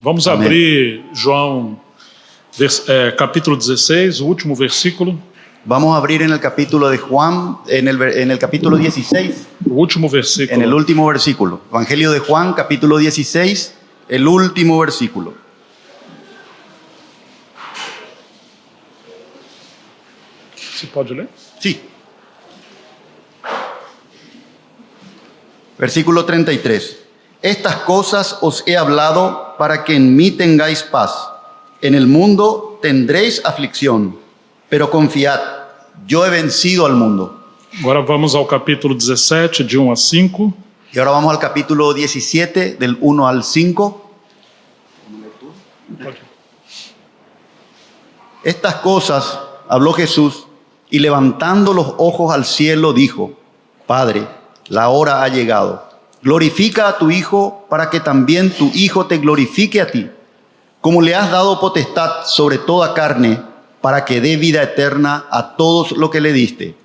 Vamos Amém. abrir João capítulo 16, o último versículo. Vamos a abrir en el capítulo de Juan, en el capítulo 16, O último versículo. en el último versículo. Evangelio de Juan, capítulo 16, el último versículo. Você pode ler? Sí. Versículo 33. Estas cosas os he hablado para que en mí tengáis paz. En el mundo tendréis aflicción, pero confiad, yo he vencido al mundo. Agora vamos ao capítulo 17, de 1 a 5. Y ahora vamos al capítulo 17, del 1 al 5. Estas cosas habló Jesús y levantando los ojos al cielo dijo: Padre, la hora ha llegado. Glorifica a tu Hijo para que también tu Hijo te glorifique a ti, como le has dado potestad sobre toda carne, para que dé vida eterna a todos los que le diste.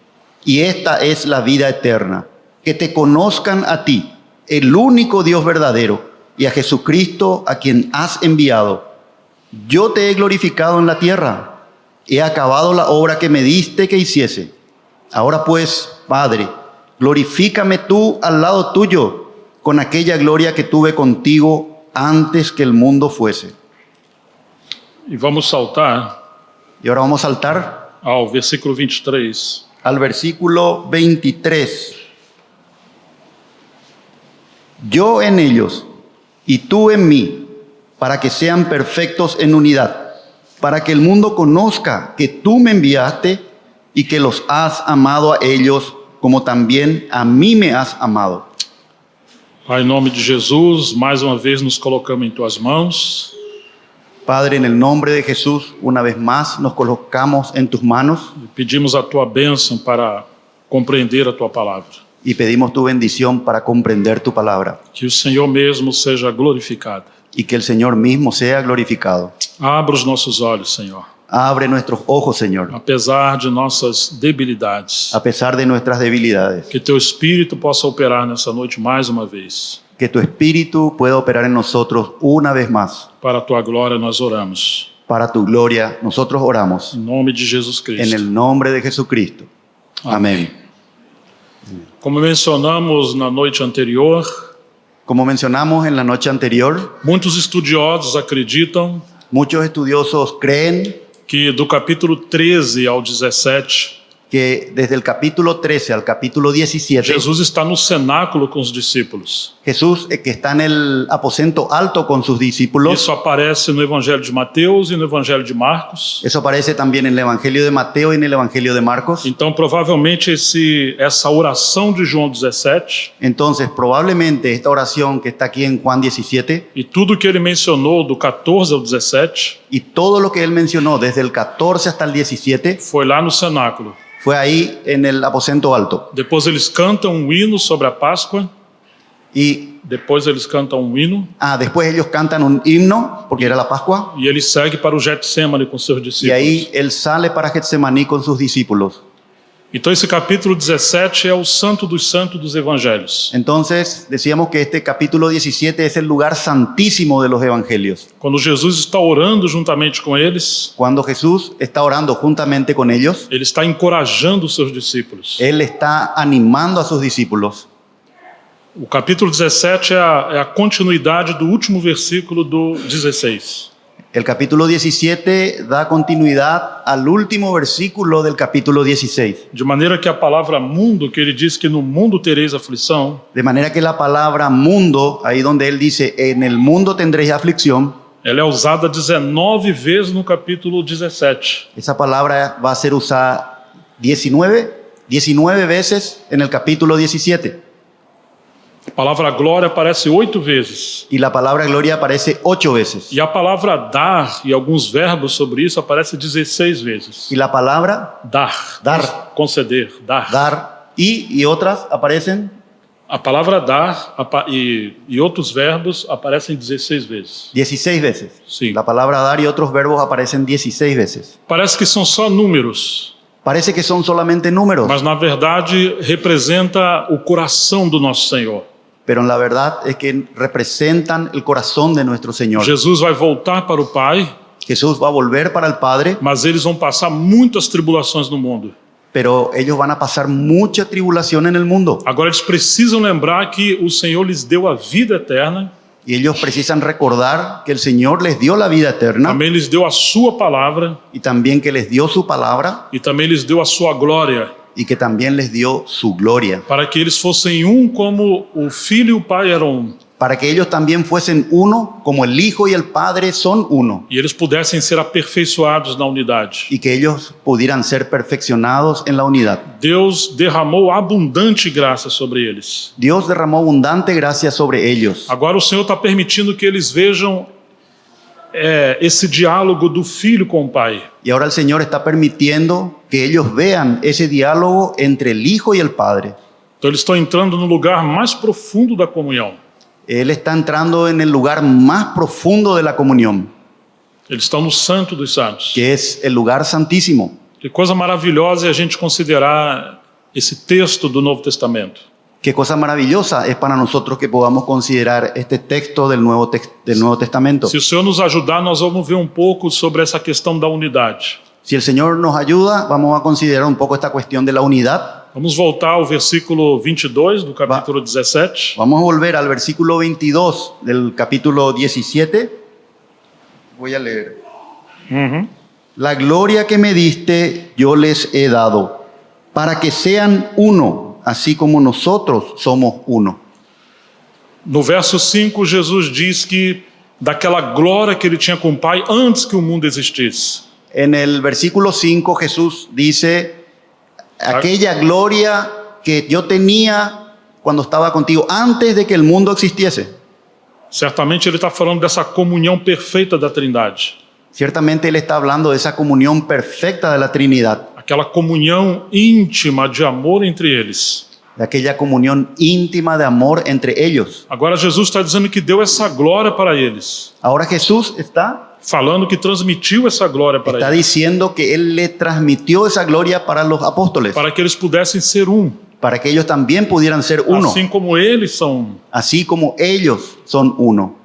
Y esta es la vida eterna, que te conozcan a ti, el único Dios verdadero, y a Jesucristo a quien has enviado. Yo te he glorificado en la tierra, he acabado la obra que me diste que hiciese. Ahora pues, Padre, glorifícame tú al lado tuyo, con aquella gloria que tuve contigo antes que el mundo fuese. E vamos saltar Y ahora vamos a saltar ao versículo 23. al versículo 23. Yo en ellos y tú en mí, para que sean perfectos en unidad, para que el mundo conozca que tú me enviaste y que los has amado a ellos como también a mí me has amado. Pai, em nome de Jesus, mais uma vez nos colocamos em tuas mãos. Padre, en el nombre de Jesús, una vez más nos colocamos en tus manos E pedimos a tua bênção para compreender a tua palavra. y pedimos tu bendición para comprender tu palabra Que o Senhor mesmo seja glorificado. y que el Señor mismo sea glorificado. Abra os nossos olhos, Senhor. Abre nuestros ojos, Señor, Apesar de nossas debilidades. a pesar de nuestras debilidades. Que teu Espírito possa operar nessa noite mais uma vez. Que tu Espíritu pueda operar en nosotros una vez más. Para a tua glória nós oramos. Para tu gloria, nosotros oramos Em nome de Jesus en Cristo. el nombre de Jesucristo. Amén. Como mencionamos na noite anterior, Como mencionamos en la noche anterior, muitos estudiosos acreditam muchos estudiosos creen que do capítulo 13 ao 17, que desde el capítulo 13 al capítulo 17, Jesus está no cenáculo com os discípulos. Jesús, que está en el aposento alto con sus discípulos, Isso aparece no Evangelho de Mateus e no Evangelho de Marcos. eso aparece también en el Evangelio de Mateo y en el Evangelio de Marcos. Então, provavelmente, essa oração de João 17 Entonces, probablemente esta oración que está aquí en Juan 17 e tudo que ele mencionou do 14 ao 17 y todo lo que él mencionó desde el 14 hasta el 17 foi lá no cenáculo. fue ahí en el aposento alto. Depois eles cantam um hino sobre a Páscoa. Y Depois eles cantam um hino después ellos cantan un himno, porque era la Pascua, e ele segue para o Getsemane com seus y discípulos. ahí él sale para Getsemaní con sus discípulos. Então esse capítulo 17 é o santo dos santos dos evangelhos. Entonces, decíamos que este capítulo 17 es el lugar santísimo de los evangelios. Quando Jesus está orando juntamente com eles, Cuando Jesús está orando juntamente con ellos, ele está encorajando os seus discípulos. él está animando a sus discípulos. O capítulo 17 é a continuidade do último versículo do 16. El capítulo 17 da continuidad al último versículo del capítulo 16. De maneira que a palavra mundo, que ele diz que no mundo tereis aflição, De manera que la palabra mundo, ahí donde él dice, en el mundo tendréis aflicción, ela é usada 19 vezes no capítulo 17. esa palabra va a ser usada 19 veces en el capítulo 17. A palavra glória aparece 8 vezes. Y la palabra gloria aparece 8 veces. E a palavra dar e alguns verbos sobre isso aparece 16 vezes. Y la palabra Dar, conceder, dar. dar y otras aparecen. A palavra dar e outros verbos aparecem 16 vezes. 16 veces. Sí. La palabra dar y otros verbos aparecen 16 veces. Parece que são só números, Parece que son solamente números, mas na verdade representa o coração do nosso Senhor. pero en la verdad es que representan el corazón de nuestro Señor. Jesus vai voltar para o Pai, Jesús va a volver para el Padre, mas eles vão passar muitas tribulações no mundo. pero ellos van a pasar mucha tribulación en el mundo. Agora eles precisam lembrar que o Senhor lhes deu a vida eterna, Y ellos precisan recordar que el Señor les dio la vida eterna também lhes deu a sua palavra y también que les dio su palabra e também lhes deu a sua glória, y que también les dio su gloria, para que eles fossem um como o Filho e o Pai eram um, para que ellos también fuesen uno como el Hijo y el Padre son uno, e eles pudessem ser aperfeiçoados na unidade. y que ellos pudieran ser perfeccionados en la unidad. Deus derramou abundante graça sobre eles. Dios derramó abundante gracia sobre ellos. Agora o Senhor está permitindo que eles vejam esse diálogo do Filho com o Pai. Y ahora el Señor está permitiendo que ellos vean ese diálogo entre el Hijo y el Padre. Então eles estão entrando no lugar mais profundo da comunhão. Él está entrando en el lugar más profundo de la comunión, Eles estão no Santo dos Santos. que es el lugar santísimo. Que coisa maravilhosa é a gente considerar esse texto do Novo Testamento. Qué cosa maravillosa es para nosotros que podamos considerar este texto del Nuevo Testamento. Se o Senhor nos ajudar, nós vamos ver um pouco sobre essa questão da unidade. Si el Señor nos ayuda, vamos a considerar un poco esta cuestión de la unidad. Vamos voltar ao versículo 22 do capítulo 17. Vamos a volver al versículo 22 del capítulo 17. Voy a leer. La gloria que me diste yo les he dado, para que sean uno, así como nosotros somos uno. No verso 5, Jesus diz que daquela glória que ele tinha com o Pai antes que o mundo existisse. En el versículo 5 Jesús dice, aquella gloria que yo tenía cuando estaba contigo antes de que el mundo existiese. Certamente ele está falando dessa comunhão perfeita da Trindade. Ciertamente Él está hablando de esa comunión perfecta de la Trinidad, Aquela comunhão íntima de amor entre eles. de aquella comunión íntima de amor entre ellos. Agora Jesus está dizendo que deu essa glória para eles. Ahora Jesús está Falando que transmitiu essa glória para eles. diciendo que Él le transmitió esa gloria para los apóstoles, Para que eles pudessem ser um. para que ellos también pudieran ser uno, Assim como eles são um. así como ellos son uno.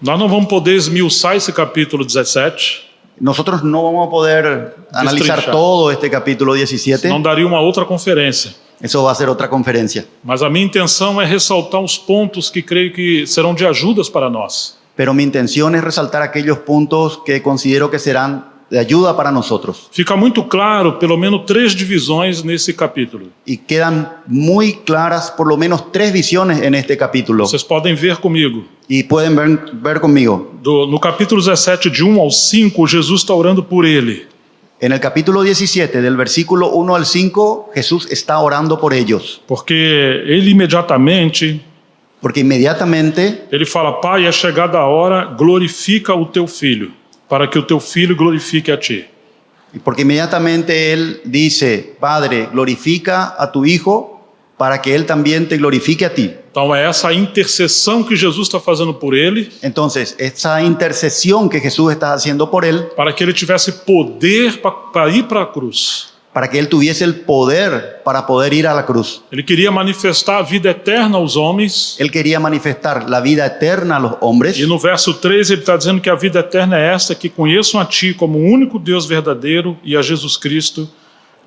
Nós não vamos poder esmiuçar esse capítulo 17. Nosotros no vamos a poder analizar Destrinchar. todo este capítulo 17, Não daria uma outra conferência. eso va a ser otra conferencia. Mas a minha intenção é ressaltar os pontos que creio que serão de ajudas para nós. Pero mi intención es resaltar aquellos puntos que considero que serán de ayuda para nosotros. Fica muito claro, pelo menos 3 divisões nesse capítulo. Y quedan muy claras por lo menos 3 visiones en este capítulo. Vocês podem ver comigo. Y pueden ver conmigo. No capítulo 17, de 1 ao 5, Jesus está orando por ele. En el capítulo 17, del versículo 1 al 5, Jesús está orando por ellos. Porque ele imediatamente, Porque inmediatamente ele fala, Pai, é chegada a hora, glorifica o teu filho, para que o teu filho glorifique a ti. Porque inmediatamente Él dice, Padre, glorifica a tu Hijo para que Él también te glorifique a ti. Então é essa intercessão que Jesus está fazendo por ele, Entonces, esa intercesión que Jesús está haciendo por Él, para que ele tivesse poder para ir para a cruz. para que Él tuviese el poder para poder ir a la cruz. Ele queria manifestar a vida eterna aos homens. Él quería manifestar la vida eterna a los hombres. E no verso 3 ele está dizendo que a vida eterna é esta, que conheçam a ti como o único Deus verdadeiro e a Jesus Cristo,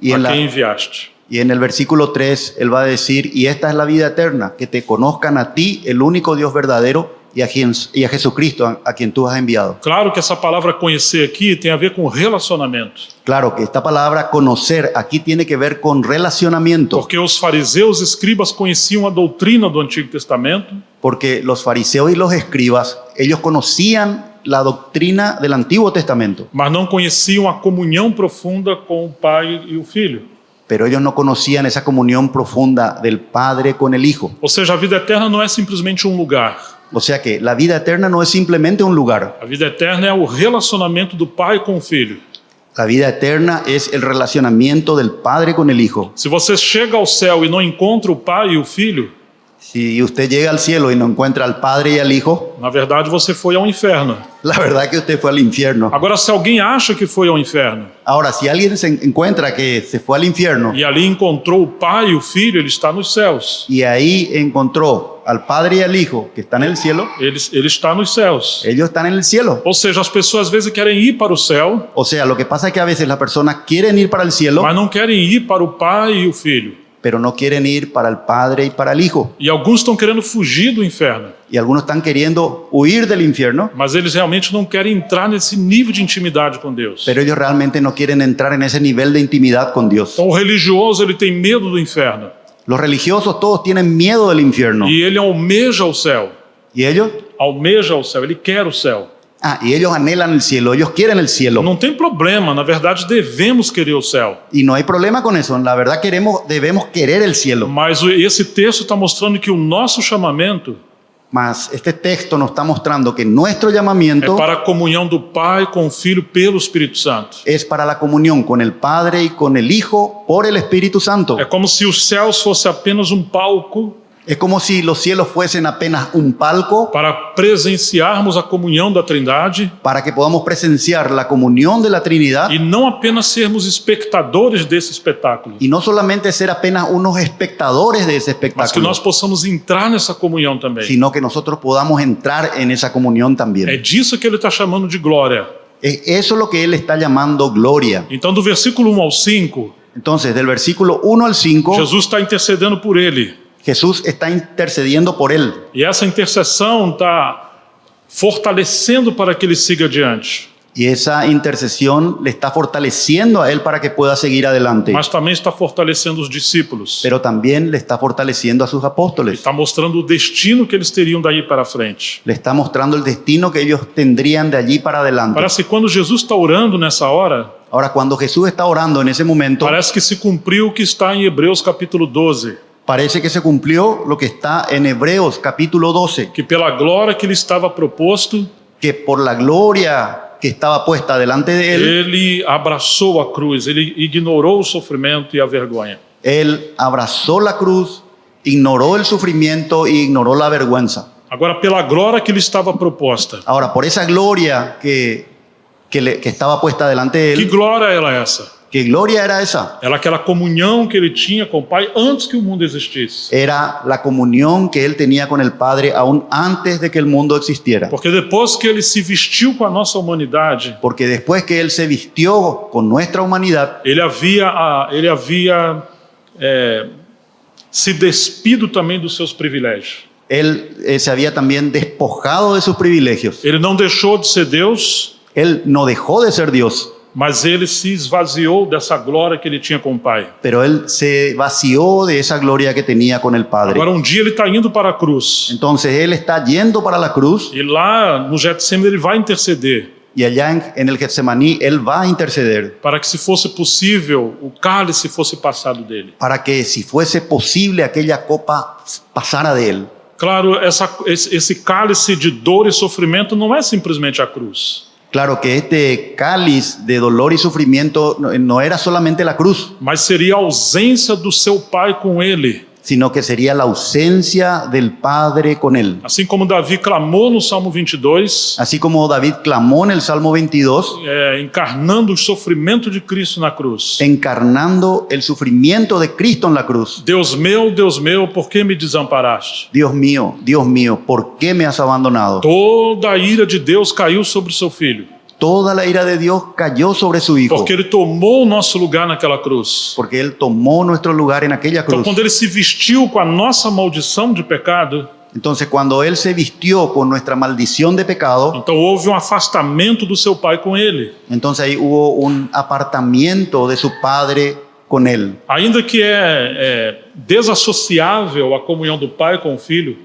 Y a en, quem enviaste. y en el versículo 3, Él va a decir, y esta es la vida eterna, que te conozcan a ti, el único Dios verdadero, y a Jesucristo, a quien tú has enviado. Claro que essa palavra conhecer aqui tem a ver com relacionamento. Claro que esta palabra conocer aquí tiene que ver con relacionamiento, Porque os fariseus e escribas conheciam a doutrina do Antigo Testamento, porque los fariseos y los escribas, ellos conocían la doctrina del Antiguo Testamento, mas não conheciam a comunhão profunda com o Pai e o Filho. pero ellos no conocían esa comunión profunda del Padre con el Hijo. Ou seja, a vida eterna não é simplesmente um lugar. O sea que la vida eterna no es simplemente un lugar. A vida eterna é o relacionamento do Pai com o Filho. La vida eterna es el relacionamiento del Padre con el Hijo. Se você chega ao céu e não encontra o Pai e o Filho, Si usted llega al cielo y no encuentra al Padre y al Hijo, Na verdade, você foi ao inferno. la verdad es que usted fue al infierno. Agora, se alguém acha que foi ao inferno Ahora, si alguien se encuentra que se fue al infierno e ali encontrou o Pai e o Filho, ele está nos céus. y ahí encontró al Padre y al Hijo que están en el cielo, Ele está nos céus. ellos están en el cielo. Ou seja, as pessoas às vezes querem ir para o céu, O sea, lo que pasa es que a veces las personas quieren ir para el cielo, mas não querem ir para o Pai e o Filho. pero no quieren ir para el Padre y para el Hijo. E alguns estão querendo fugir do inferno, Y algunos están queriendo huir del infierno, mas eles realmente não querem entrar nesse nível de intimidade com Deus. pero ellos realmente no quieren entrar en ese nivel de intimidad con Dios. Então, o religioso, ele tem medo do inferno Los religiosos todos tienen miedo del infierno. e ele almeja o céu. ¿Y ellos? Almeja o céu, ele quer o céu. Y ellos anhelan el cielo, ellos quieren el cielo. Não tem problema, na verdade devemos querer o céu. Y no hay problema con eso. La verdad debemos querer el cielo. Mas esse texto está mostrando que o nosso chamamento Mas este texto nos está mostrando que nuestro é llamamiento para a comunhão do Pai com o Filho pelo Espírito Santo. es para la comunión con el Padre y con el Hijo por el Espíritu Santo. É como se os céus fosse apenas palco Es como si los cielos fuesen apenas un palco para presenciarmos a comunhão da Trindade para que podamos presenciar la comunión de la Trinidad e não apenas sermos espectadores desse espetáculo, y no solamente ser apenas unos espectadores de ese mas que espectáculo, nós possamos entrar nessa comunhão também. sino que nosotros podamos entrar en esa comunión É también. disso que ele está chamando de glória. Eso es lo que Él está llamando gloria. Então, do versículo 1 ao 5, Entonces, del versículo 1 al 5, Jesus está intercedendo por ele. Jesús está intercediendo por él. E essa intercessão está fortalecendo para que ele siga adiante. Y esa intercesión le está fortaleciendo a él para que pueda seguir adelante. Mas também está fortalecendo os discípulos. Pero también le está fortaleciendo a sus apóstoles. Está mostrando o destino que eles teriam daí para frente. Le está mostrando el destino que ellos tendrían de allí para adelante. Parece que quando Jesus está orando nessa hora, Ahora, cuando Jesús está orando en ese momento, parece que se cumpriu o que está em Hebreus capítulo 12. parece que se cumplió lo que está en Hebreos capítulo 12, Que pela glória que lhe estava proposto, que por la gloria que estaba puesta delante de él, ele abraçou a cruz, ele ignorou o sofrimento e a vergonha. él abrazó la cruz, ignoró el sufrimiento y ignoró la vergüenza. Agora, pela glória que lhe estava proposta, Ahora, por esa gloria que estaba puesta delante de que él, glória era essa? ¿qué gloria era esa? Era aquela comunhão que ele tinha com o Pai antes que o mundo existisse. Era la comunión que él tenía con el Padre aún antes de que el mundo existiera. Porque depois que ele se vestiu com a nossa humanidade, Porque después que él se vistió con nuestra humanidad, ele havia se despido também dos seus privilégios. él se había también despojado de sus privilegios. Ele não deixou de ser Deus, Él no dejó de ser Dios, mas ele se esvaziou dessa glória que ele tinha com o Pai. pero él se vació de esa gloria que tenía con el Padre. Agora, um dia ele está indo para a cruz. Entonces él está yendo para la cruz E lá no Getsemane ele vai interceder y allá en el Getsemaní él va a interceder para que, se fosse possível, o cálice fosse passado dele. para que si fuese posible aquella copa pasara de él. Claro, esse cálice de dor e sofrimento não é simplesmente a cruz, Claro que este cáliz de dolor y sufrimiento no era solamente la cruz, mas seria a ausência do seu Pai com ele. sino que sería la ausencia del Padre con él. Assim como Davi clamou no Salmo 22, Así como David clamó en el Salmo 22, encarnando o sofrimento de Cristo na cruz. encarnando el sufrimiento de Cristo en la cruz. Deus meu, por que me desamparaste? Dios mío, ¿por qué me has abandonado? Toda a ira de Deus caiu sobre o seu filho, Toda la ira de Dios cayó sobre su Hijo, porque ele tomou o nosso lugar naquela cruz. porque Él tomó nuestro lugar en aquella Então, cruz. quando ele se vestiu com a nossa maldição de pecado, Entonces, cuando Él se vistió con nuestra maldición de pecado, então houve afastamento do seu Pai com ele. entonces ahí hubo un apartamiento de su Padre con Él. Ainda que é desassociável a comunhão do Pai com o Filho,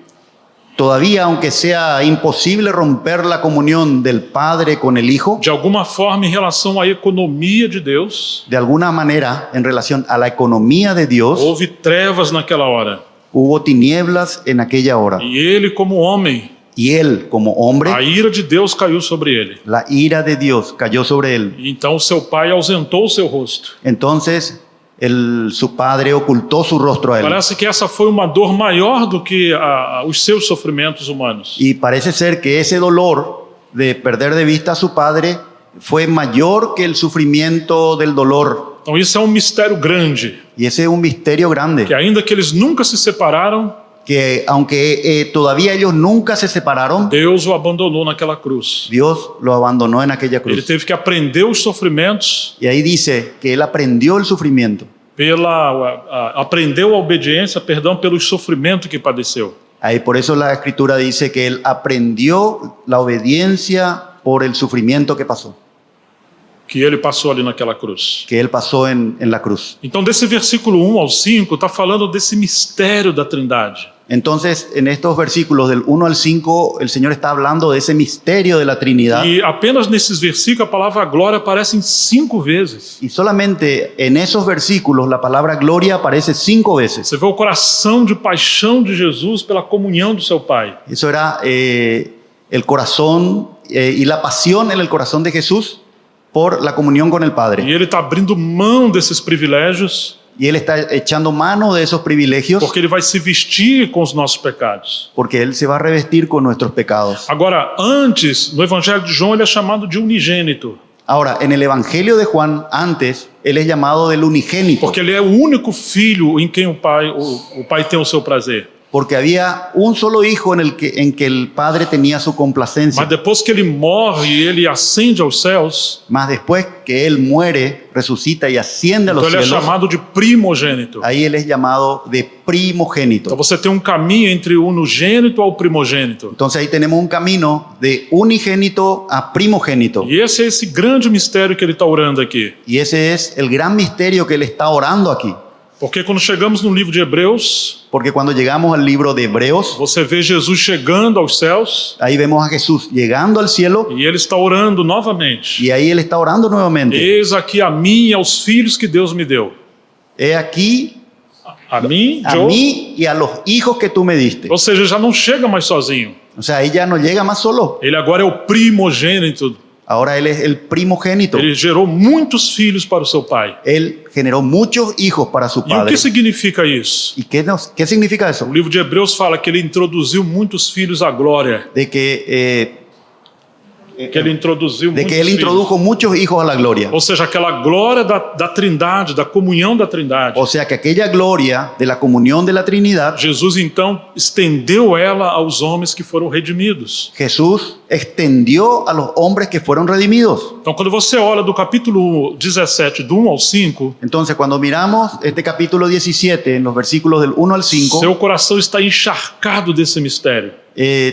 Todavía, aunque sea imposible romper la comunión del Padre con el Hijo, de alguma forma, em relação à economia de Deus, de alguna manera, en relación a la economía de Dios, houve trevas naquela hora. hubo tinieblas en aquella hora. E ele, como homem, Y Él, como hombre, a ira de Deus caiu sobre ele. la ira de Dios cayó sobre Él. E então seu Pai ausentou o seu rosto. Entonces, su padre ocultó su rostro a él. Parece que essa foi uma dor maior do que os seus sofrimentos humanos. Y parece ser que ese dolor de perder de vista a su padre fue mayor que el sufrimiento del dolor. Então isso é um mistério grande, Y ese es un misterio grande. que ainda que eles nunca se separaram, Que aunque todavía ellos nunca se separaron, Deus o abandonou naquela cruz. Dios lo abandonó en aquella Ele cruz. teve que aprender os sofrimentos, Y ahí dice que él aprendió el sufrimiento. aprendeu a obediência, perdão, pelo sofrimento que padeceu. Ahí por eso la escritura dice que él aprendió la obediencia por el sufrimiento que pasó, Que ele passou ali naquela cruz. que él pasó en la cruz. Então, desse versículo 1 ao 5, está falando desse mistério da Trindade. Entonces, en estos versículos del 1 al 5, el Señor está hablando de ese misterio de la Trinidad. E apenas nesses versículos a palavra glória aparece em 5 vezes. Y solamente en esos versículos la palabra gloria aparece 5 veces. Você vê o coração de paixão de Jesus pela comunhão do seu Pai. Eso era el corazón y la pasión en el corazón de Jesús por la comunión con el E Padre. ele está abrindo mão desses privilégios, Y Él está echando mano de esos privilegios porque ele vai se vestir com os nossos pecados. porque Él se va a revestir con nuestros pecados. Agora, antes, no Evangelho de João, ele é chamado de unigênito, Ahora, en el Evangelio de Juan, antes, Él es llamado del unigénito, porque ele é o único filho em quem o pai tem o seu prazer. porque había un solo hijo en que el Padre tenía su complacencia. Mas depois que ele morre e ele ascende aos céus, Más después que Él muere, resucita y asciende a então los ele é cielos, chamado de primogênito. ahí Él es llamado de Então primogénito. você tem um caminho entre o unigênito ao primogênito. Entonces ahí tenemos un camino de unigénito a primogénito. E esse é esse grande mistério que ele está orando aqui. Y ese es el gran misterio que Él está orando aquí. Porque quando chegamos no livro de Hebreus, Porque cuando llegamos al libro de Hebreos, você vê Jesus chegando aos céus ahí vemos a Jesús llegando al cielo e ele está orando novamente. y ahí Él está orando nuevamente. Eis aqui a mim e aos filhos que Deus me deu. He aquí A mim, a Joe. mí y a los hijos que tú me diste. Ou seja, já não chega mais sozinho. O sea, ahí ya no llega más solo. Ele agora é o primogênito. Ahora Él es el primogénito. Ele gerou muitos filhos para o seu pai. Él generó muchos hijos para su E o padre. que significa isso? ¿Y qué significa eso? O livro de Hebreus fala que ele introduziu muitos filhos à glória. De que Que ele introduziu de muitos que Él filhos. introdujo muchos hijos a la gloria. Ou seja, aquela glória da Trindade, da comunhão da Trindade. O sea que aquella gloria de la comunión de la Trinidad, Jesus então estendeu ela aos homens que foram redimidos. Jesús extendió a los hombres que fueron redimidos. Então, quando você olha do capítulo 17, do 1 ao 5, Entonces, cuando miramos este capítulo 17, en los versículos del 1 al 5, seu coração está encharcado desse mistério,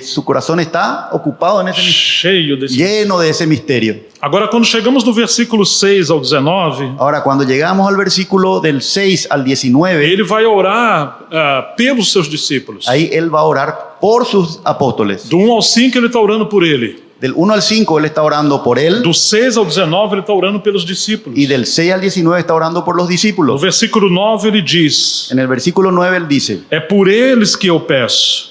su corazón está ocupado en ese cheio desse. lleno de ese misterio. Agora, quando chegamos no versículo 6 ao 19, Ahora, cuando llegamos al versículo del 6 al 19, ele vai orar pelos seus discípulos. ahí Él va a orar por sus apóstoles. Do 1 ao 5, ele está orando por ele. Del 1 al 5 Él está orando por Él, Do 6 ao 19, ele está orando pelos discípulos. y del 6 al 19 está orando por los No discípulos. versículo 9, ele diz: En el versículo 9 Él dice, é por eles que eu peço.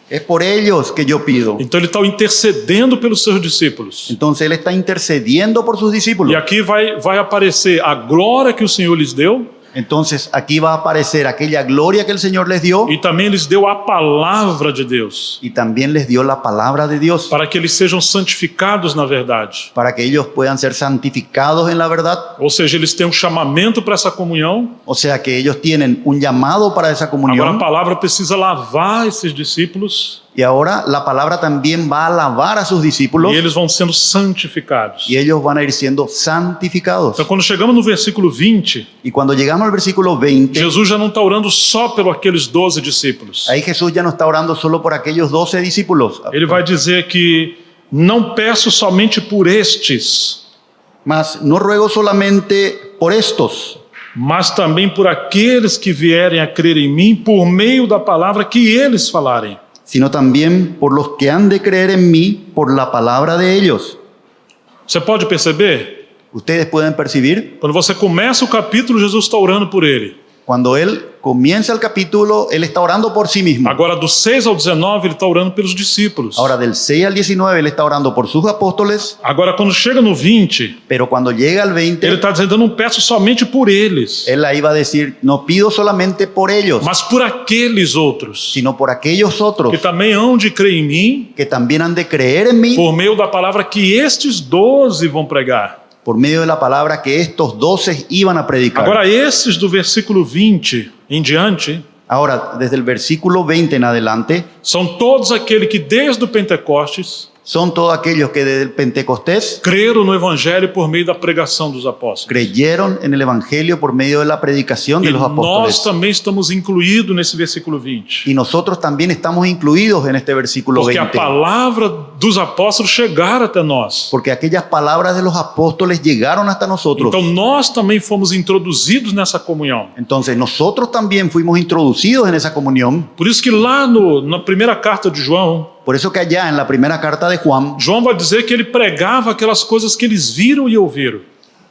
es por ellos que yo pido. Então ele está intercedendo pelos seus discípulos. Entonces Él está intercediendo por sus discípulos. E aqui vai aparecer a glória que o Senhor lhes deu, Entonces aquí va a aparecer aquella gloria que el Señor les dio, e também lhes deu a palavra de Deus, y también les dio la palabra de Dios para que eles sejam santificados na verdade. para que ellos puedan ser santificados en la verdad. Ou seja, eles têm um chamamento para essa comunhão. O sea que ellos tienen un llamado para esa Agora a comunión, palavra precisa lavar esses discípulos y ahora la palabra también va a lavar a sus discípulos e eles vão sendo santificados. y ellos van a ir siendo santificados. Então, quando chegamos no versículo 20, Y cuando llegamos al versículo 20, Jesus já não está orando só pelos aqueles 12 discípulos. ahí Jesús ya no está orando solo por aquellos 12 discípulos, Ele vai dizer que não peço somente por estes, mas no ruego solamente por estos, mas também por aqueles que vierem a crer em mim por meio da palavra que eles falarem. sino también por los que han de creer en mí por la palabra de ellos. Você pode perceber? Ustedes pueden percibir, Quando você começa o capítulo, Jesus está orando por ele. cuando Él comienza el capítulo, él está orando por sí mismo. Agora, do 6 ao 19, ele está orando pelos discípulos. Ahora del 6 al 19 él está orando por sus apóstoles, Agora, quando chega no 20, pero cuando llega al 20, ele está dizendo: eu não peço somente por eles, él ahí va a decir, no pido solamente por ellos, mas por aqueles outros sino por aquellos otros que também hão de crer em mim, que también han de creer en mí por meio da palavra que estes 12 vão pregar. por medio de la palabra que estos 12 iban a predicar. Agora, esses do versículo 20 em diante, Ahora, desde el versículo 20 en adelante, são todos aqueles que desde o Pentecostes son todos aquellos que desde el Pentecostés creram no Evangelho por meio da pregação dos apóstolos. creyeron en el Evangelio por medio de la predicación E de los nós apóstoles. também estamos incluídos nesse versículo 20. Y nosotros también estamos incluidos en este versículo Porque a 20. palavra dos apóstolos chegaram até nós. Porque aquellas palabras de los apóstoles llegaron hasta nosotros. Então nós também fomos introduzidos nessa comunhão. Entonces nosotros también fuimos introducidos en esa comunión. Por isso que lá na primeira carta de João, Por eso que allá en la primera carta de Juan, João vai dizer que ele pregava aquelas coisas que eles viram e ouviram.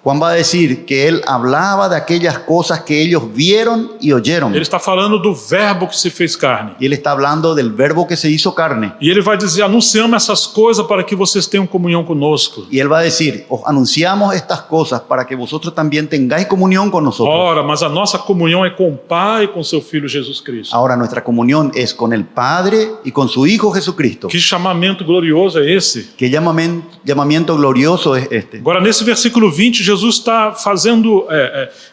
Juan va a decir que él hablaba de aquellas cosas que ellos vieron y oyeron. Ele está falando do verbo que se fez carne. Y él está hablando del verbo que se hizo carne. E ele vai dizer: anunciamos essas coisas para que vocês tenham comunhão conosco. Y él va a decir, os anunciamos estas cosas para que vosotros también tengáis comunión con nosotros. Ora, mas a nossa comunhão é com o Pai e com seu Filho Jesus Cristo. Ahora nuestra comunión es con el Padre y con su Hijo Jesucristo. Que chamamento glorioso é esse? ¿Qué llamamiento glorioso es este? Agora, nesse versículo 20, Jesus está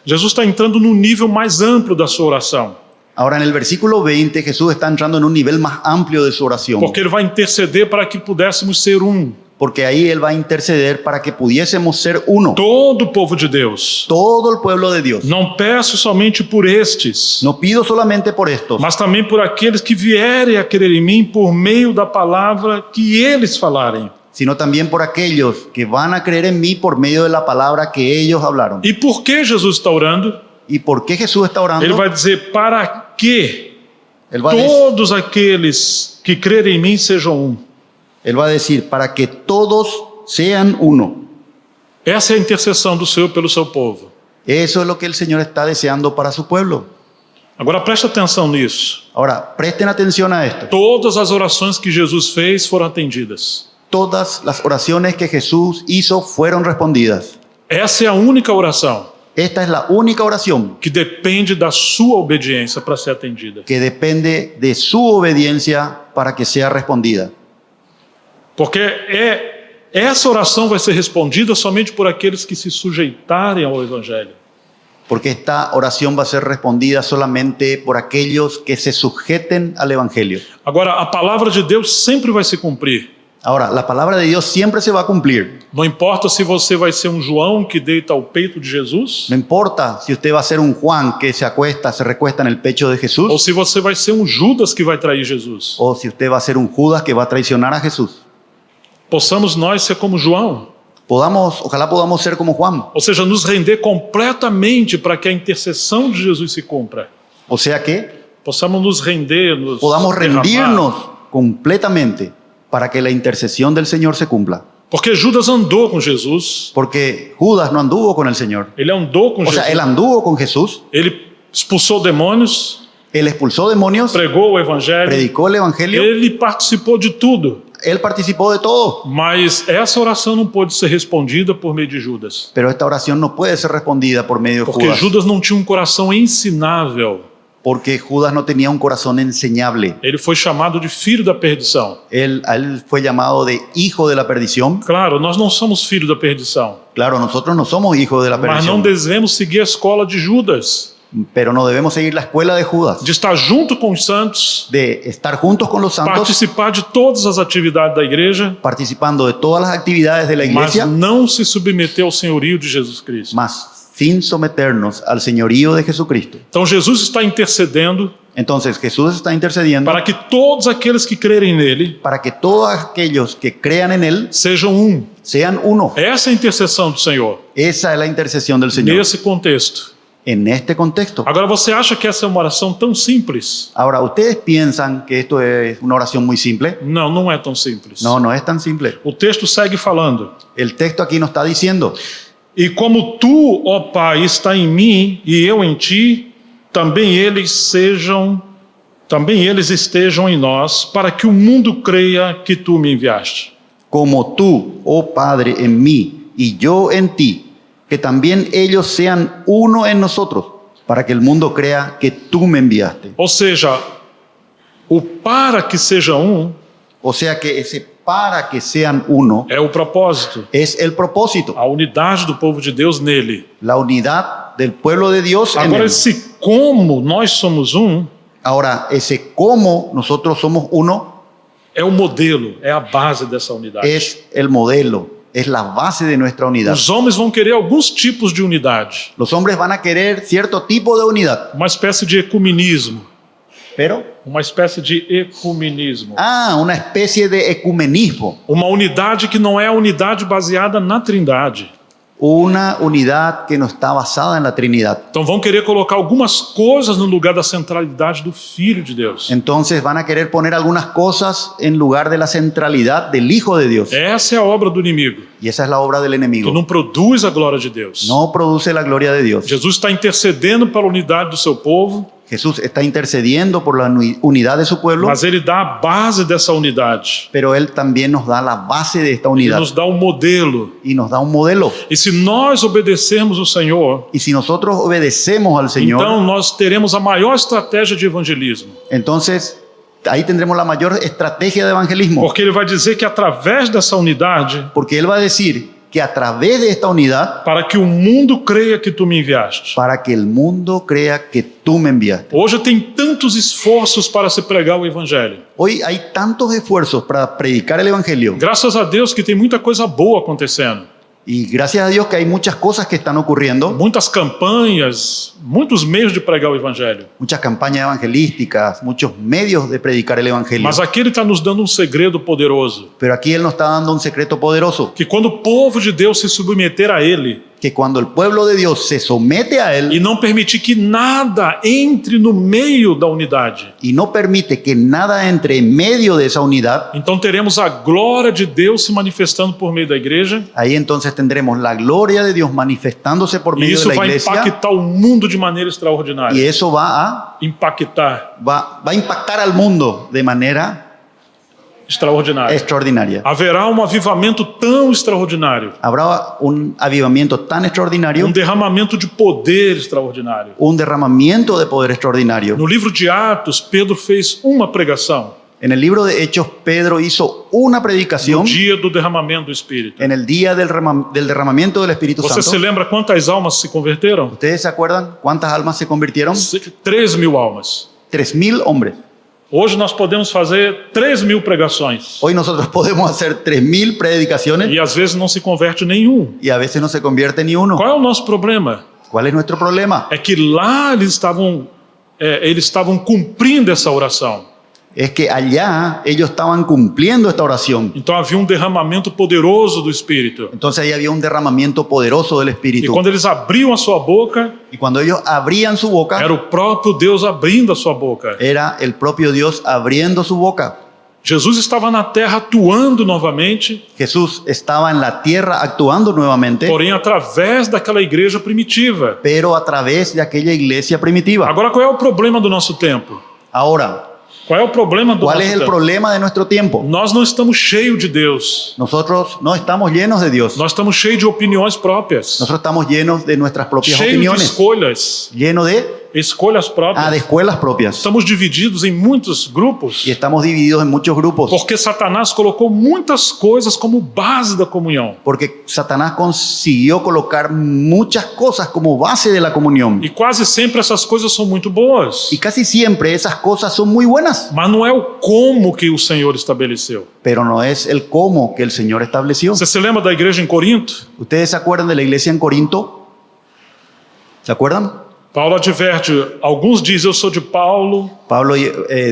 Jesus está entrando num nível mais amplo da sua oração. Ahora en el versículo 20 Jesús está entrando en un nivel más amplio de su oración. Porque ele vai interceder para que pudéssemos ser um. Porque ahí él va a interceder para que pudiésemos ser uno. Todo o povo de Deus. Todo el pueblo de Dios. Não peço somente por estes, No pido solamente por estos, mas também por aqueles que vierem a crer em mim por meio da palavra que eles falarem. sino también por aquellos que van a creer en mí por medio de la palabra que ellos hablaron. E por que Jesus está orando? ¿Y por qué Jesús está orando? Ele vai dizer: para que Él va a decir, todos aqueles que crerem em mim sejam um. él va a decir, para que todos sean uno. Essa é a intercessão do Senhor pelo seu povo. Eso es lo que el Señor está deseando para su pueblo. Agora preste atenção nisso. Ahora, presten atención a esto. Todas as orações que Jesus fez foram atendidas. Todas las oraciones que Jesús hizo fueron respondidas. Essa é a única oração Esta es la única oración que depende da sua obediência para ser atendida. que depende de su obediencia para que sea respondida. Porque essa oração vai ser respondida somente por aqueles que se sujeitarem ao Evangelho. Porque esta oración va a ser respondida solamente por aquellos que se sujeten al Evangelio. Agora, a palavra de Deus sempre vai se cumprir. Ahora, la palabra de Dios siempre se va a cumplir. Não importa se você vai ser um João que deita ao peito de Jesus, No importa si usted va a ser un Juan que se recuesta en el pecho de ou Jesús, se você vai ser um Judas que vai trair Jesus. o si usted va a ser un Judas que va a traicionar a Jesús. Possamos nós ser como João, Ojalá podamos ser como Juan. ou seja, nos render completamente para que a intercessão de Jesus se cumpra. O sea que Possamos nos render, podamos derramar. rendirnos completamente para que la intercesión del Señor se cumpla. Porque Judas andou com Jesus, Porque Judas no anduvo con el Señor. ele andou com O sea, Jesus, él anduvo con Jesús, ele expulsou demônios, él expulsó demonios, pregou o Evangelho, predicó el Evangelio, ele participou de tudo. él participó de todo. Mas essa oração não pôde ser respondida por meio de Judas. Pero esta oración no puede ser respondida por medio de Porque Judas. Judas não tinha um coração ensinável. Porque Judas no tenía un corazón enseñable. Ele foi chamado de filho da perdição. A él fue llamado de hijo de la perdición. Claro, nós não somos filhos da perdição. Claro, nosotros no somos hijos de la Mas não perdición. devemos seguir a escola de Judas. Pero no debemos seguir la escuela de Judas. De estar junto com os santos, De estar juntos con los santos, participar de todas as atividades da igreja, participando de todas las actividades de la mas iglesia, não se submeter ao senhorio de Jesus Cristo. mas sin someternos al señorío de Jesucristo. Então Jesus está intercedendo Entonces Jesús está intercediendo para que todos aqueles que crerem nele para que todos aquellos que crean en Él sejam um. sean uno. Essa é a intercessão do Senhor, Esa es la intercesión del Señor nesse contexto. en este contexto. Agora, você acha que essa é uma oração tão simples? Ahora, ¿ustedes piensan que esto es una oración muy simple? Não, não é tão simples. No, no es tan simple. O texto segue falando. El texto aquí nos está diciendo, E como tu, ó Pai, está em mim e eu em ti, também eles estejam em nós, para que o mundo creia que tu me enviaste. Como tú, oh Padre, en mí y yo en ti, que también ellos sean uno en nosotros, para que el mundo crea que tú me enviaste. Ou seja, o para que seja O sea que ese para que sean uno é o propósito, es el propósito, a unidade do povo de Deus nele. la unidad del pueblo de Dios en Agora, él. esse como nós somos Ahora, ese cómo nosotros somos uno é o modelo, é a base dessa unidade. es el modelo, es la base de nuestra unidad. Os homens vão querer alguns tipos de unidade, Los hombres van a querer cierto tipo de unidad, uma espécie de ecumenismo, pero uma espécie de ecumenismo. una especie de ecumenismo, Uma unidade que não é a unidade baseada na Trindade. una unidad que no está basada en la Trinidad. Então vão querer colocar algumas coisas no lugar da centralidade do Filho de Deus. Entonces van a querer poner algunas cosas en lugar de la centralidad del Hijo de Dios. Essa é a obra do inimigo, Y esa es la obra del que enemigo. não produz a glória de Deus. No produce la gloria de Dios. Jesus está intercedendo pela unidade do seu povo, Jesús está intercediendo por la unidad de su pueblo, mas ele dá a base dessa unidade. pero Él también nos da la base de esta Ele unidad nos dá um modelo. y nos da un modelo. E se nós obedecermos o Senhor, Y si nosotros obedecemos al Señor, então nós teremos a maior estratégia de evangelismo. entonces ahí tendremos la mayor estrategia de evangelismo, Porque ele vai dizer que através dessa unidade, porque Él va a decir que a través de esta unidad, para que o mundo creia que tu me enviaste. para que el mundo crea que tú me enviaste. Hoje tem tantos esforços para se pregar o evangelho. Hoy hay tantos esfuerzos para predicar el Evangelio Graças a Deus que tem muita coisa boa acontecendo. y gracias a Dios que hay muchas cosas que están ocurriendo, Muitas campanhas, muitos meios de pregar o evangelho. muchas campañas evangelísticas, muchos medios de predicar el Evangelio. Mas aqui ele está nos dando um segredo poderoso. Pero aquí Él nos está dando un secreto poderoso, Que quando o povo de Deus se submeter a ele que cuando el pueblo de Dios se somete a Él e não permitir que nada entre no meio da unidade, y no permite que nada entre en medio de esa unidad, então teremos a glória de Deus se manifestando por meio da igreja. ahí entonces tendremos la gloria de Dios manifestándose por E medio de isso la vai iglesia, impactar o mundo de maneira y extraordinária. eso va Impactar, a impactar al mundo de manera extraordinária. extraordinaria. Haverá um avivamento tão extraordinário, Habrá un avivamiento tan extraordinario, um derramamento de poder extraordinário. un derramamiento de poder extraordinario. No livro de Atos, Pedro fez uma pregação En el libro de Hechos, Pedro hizo una no predicación dia do derramamento do Espírito. en el día del derramamiento del Espíritu Você se Santo. lembra quantas almas se converteram? ¿Ustedes se acuerdan cuántas almas se convirtieron? 3.000 almas. 3.000 hombres. Hoje nós podemos fazer 3.000 pregações Hoy nosotros podemos hacer 3.000 predicaciones e às vezes não se converte nenhum. y a veces no se convierte ni uno. Qual é o nosso problema? ¿Cuál es nuestro problema? É que lá eles estavam cumprindo essa oração. Es que allá ellos estaban cumpliendo esta oración. Então havia um derramamento poderoso do Espírito. Entonces ahí había un derramamiento poderoso del E Espíritu. quando eles abriam a sua boca, Y cuando ellos abrían su boca, era o próprio Deus abrindo a sua boca. era el propio Dios abriendo su boca. Jesus estava na terra atuando novamente, Jesús estaba en la tierra actuando nuevamente, porém através daquela igreja primitiva. pero a través de aquella iglesia primitiva. Agora, qual é o problema do nosso tempo? Ahora, Qual é o problema do ¿cuál nosso es el tempo? problema de nuestro tiempo? Nós não estamos cheios de Deus. Nosotros no estamos llenos de Dios. Nós estamos cheios de opiniões próprias. Nosotros estamos llenos de nuestras propias Cheios de opiniones, escolhas. llenos de Escolhas próprias. de escuelas propias. Estamos divididos em muitos grupos. Y estamos divididos en muchos grupos, Porque Satanás colocou muitas coisas como base da comunhão. porque Satanás consiguió colocar muchas cosas como base de la comunión. E quase sempre essas coisas são muito boas. Y casi siempre esas cosas son muy buenas, Mas não é o como que o Senhor estabeleceu. pero no es el cómo que el Señor estableció. Você se lembra da igreja em Corinto? ¿Ustedes se acuerdan de la iglesia en Corinto? ¿Se acuerdan? Paulo adverte, alguns dizem eu sou de Paulo, Pablo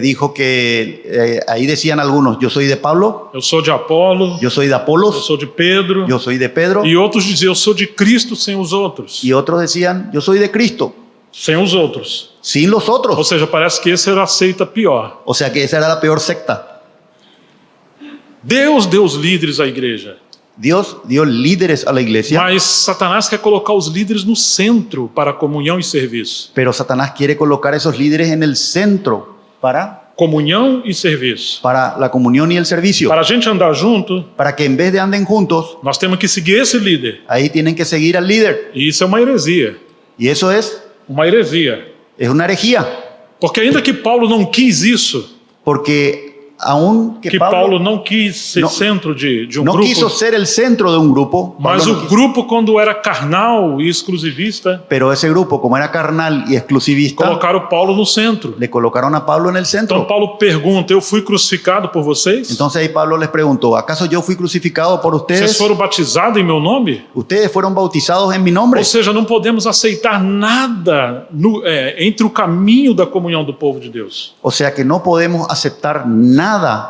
dijo que ahí decían algunos, yo soy de Pablo, eu sou de Apolo, yo soy de eu Apolos, sou de Pedro. yo soy de Pedro, E outros diziam, eu sou de Cristo sem os outros. y otros decían, yo soy de Cristo, Sem os outros. sin los Ou otros. seja, parece que esse era a seita pior. O sea que esa era la peor secta. Deus deu os líderes à igreja. Dios dio líderes a la iglesia, mas Satanás quer colocar os líderes no centro para comunhão e serviço. pero Satanás quiere colocar esos líderes en el centro Comunhão e serviço. para la comunión y el servicio. Para a gente andar junto, Para que en vez de anden juntos, nós temos que seguir esse líder. ahí tienen que seguir al líder. E isso é uma heresia. Y eso es Uma heresia. una herejía. Porque ainda que Paulo não quis isso, Porque aún que que Paulo não quis ser não- centro de um no grupo, quiso ser el centro de un grupo, mas Pablo no o quiso. grupo, quando era carnal e exclusivista, Pero ese grupo, como era carnal y exclusivista, colocaram Paulo no centro. le colocaron a Pablo en el Então centro. Paulo pergunta: eu fui crucificado por vocês? Entonces ahí Pablo les preguntó, ¿acaso yo fui crucificado por Vocês ustedes? foram batizados em meu nome? ¿Ustedes fueron bautizados en mi nombre? Ou seja, não podemos aceitar nada entre o caminho da comunhão do povo de Deus. O sea que no podemos aceptar nada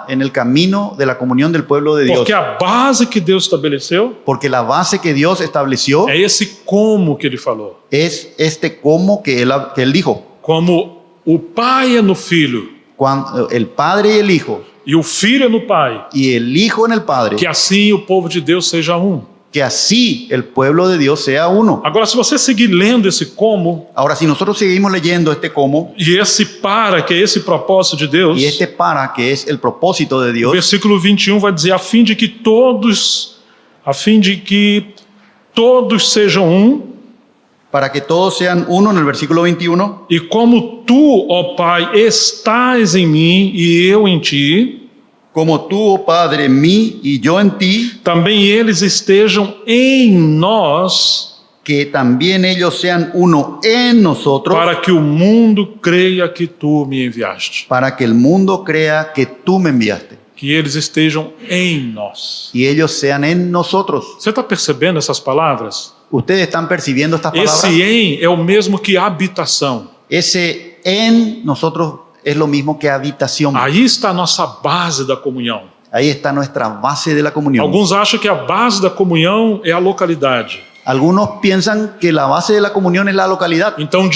en el camino de la comunión del pueblo de Dios. Porque a base que Deus estabeleceu Porque la base que Dios estableció é esse como que ele falou. es este cómo que él dijo. Como o pai é no filho Cuando el Padre y el Hijo, e o filho é no pai, y el Hijo en el Padre, que assim o povo de Deus seja um. que así el pueblo de Dios sea uno. Agora, se você seguir lendo esse como Ahora, si nosotros seguimos leyendo este cómo e esse para, que é esse propósito de Deus, y este para, que es el propósito de o Dios, versículo 21 vai dizer: a fim de que todos sejam um, para que todos sean uno, en el versículo 21, e como tu, ó Pai, estás em mim e eu em ti, como tú, oh Padre, en mí y yo en ti, também eles estejam em nós, que también ellos sean uno en nosotros, para que o mundo creia que tu me enviaste. para que el mundo crea que tú me enviaste Que eles estejam em nós. y ellos sean en nosotros. Você está percebendo essas palavras? ¿Ustedes están percibiendo estas palabras? Esse em é o mesmo que habitação. Ese en nosotros es lo mismo que habitación. Aí está a nossa base da comunhão. Ahí está nuestra base de la comunión. Alguns acham que a base da comunhão é a localidade. Algunos piensan que la base de la comunión es la localidad. Então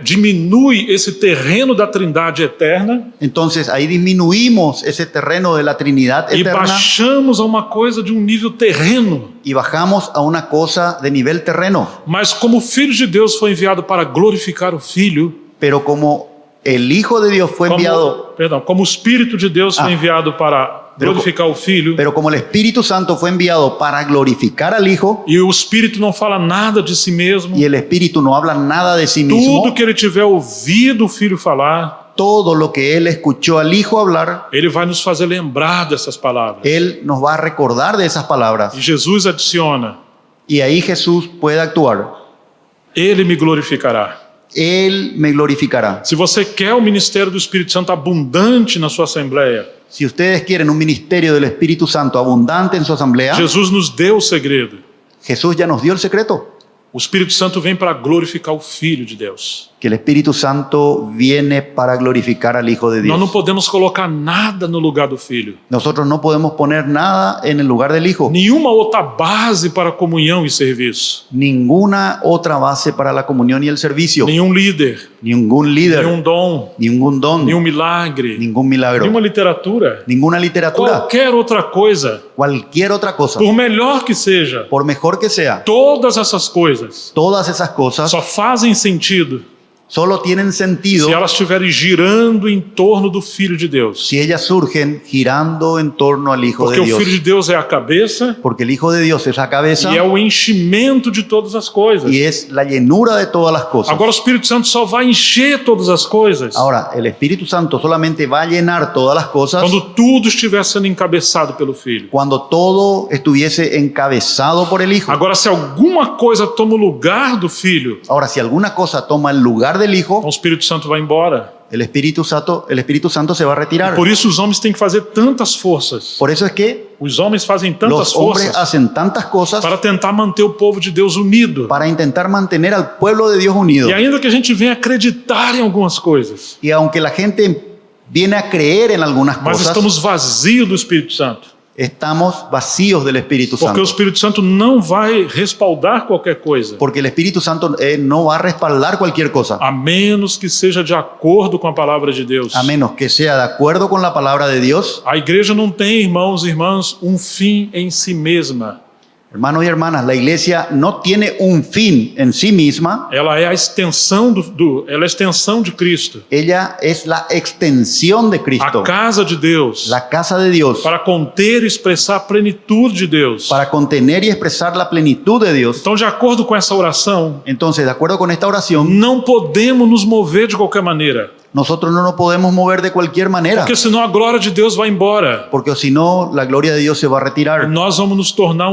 diminui esse terreno da Trindade eterna Entonces ahí disminuimos ese terreno de la Trinidad e eterna baixamos a uma coisa de um nível terreno. y bajamos a una cosa de nivel terreno. Mas como o Filho de Deus foi enviado para glorificar o Filho, Pero como el Hijo de Dios fue enviado, como o Espírito de Deus foi enviado para glorificar o Filho, pero como el Espíritu Santo fue enviado para glorificar al Hijo, e o Espírito não fala nada de si mesmo, y el Espíritu no habla nada de sí mismo, tudo que ele tiver ouvido o Filho falar, todo lo que Él escuchó al Hijo hablar, ele vai nos fazer lembrar dessas palavras. Él nos va a recordar de esas palabras. E Jesus adiciona: Y ahí Jesús puede actuar. ele me glorificará. Él me glorificará. Se você quer o ministério do Espírito Santo abundante na sua assembleia, Si ustedes quieren un ministerio del Espíritu Santo abundante en su asamblea, Jesus nos deu o segredo. Jesús ya nos dio el secreto, O Espírito Santo vem para glorificar o Filho de Deus. que el Espíritu Santo viene para glorificar al Hijo de Nós não Dios. podemos colocar nada no lugar do Filho. Nosotros no podemos poner nada en el lugar del Hijo, Nenhuma outra base para comunhão e serviço. ninguna otra base para la comunión y el servicio, Nenhum líder, ningún líder, nenhum dom, ningún don, nenhum milagre, ningún milagro, nenhuma literatura. ninguna literatura, Qualquer outra coisa, cualquier otra cosa, por melhor que seja, por mejor que sea, todas essas coisas todas esas cosas só fazem sentido solo tienen sentido se elas estiverem girando em torno do Filho de Deus. si ellas surgen girando en torno al Hijo Porque de o Dios. Filho de Deus é a cabeça Porque el Hijo de Dios es la cabeza e é o enchimento de todas as coisas. y es la llenura de todas las cosas. Agora o Espírito Santo só vai encher todas as coisas Ahora, el Espíritu Santo solamente va a llenar todas las cosas quando tudo estiver sendo encabeçado pelo Filho. cuando todo estuviese encabezado por el Hijo. Agora, se alguma coisa toma o lugar do Filho, Ahora, si alguna cosa toma el lugar del então Hijo, o Espírito Santo vai embora. el Espíritu Santo se va a retirar. Por isso os homens têm que fazer tantas forças. Por eso es que Os homens fazem tantas los hombres forças hacen tantas cosas para tentar manter o povo de Deus unido. para intentar mantener al pueblo de Dios unido. E ainda que a gente venha acreditar em algumas coisas, Y aunque la gente viene a creer en algunas mas cosas, estamos vazios do Espírito Santo. estamos vacíos del Espíritu Porque Santo. o Espírito Santo não vai respaldar qualquer coisa, Porque el Espíritu Santo no va a respaldar cualquier cosa, a menos que seja de acordo com a palavra de Deus. a menos que sea de acuerdo con la palabra de Dios. A igreja não tem, irmãos e irmãs, um fim em si mesma. Hermanos y hermanas, la iglesia no tiene un fin en sí misma. Ela é a extensão ela é a extensão de Cristo. Ella es la extensión de A Cristo, casa de Deus, la casa de Dios, para conter e expressar a plenitude de Deus. para contener y expresar la plenitud de Dios. Então, de acordo com essa oração, Entonces, de acuerdo con esta oración, não podemos nos mover de qualquer maneira, nosotros no nos podemos mover de cualquier manera, porque senão a glória de Deus vai embora. porque si no, la gloria de Dios se va a retirar. Nós vamos nos tornar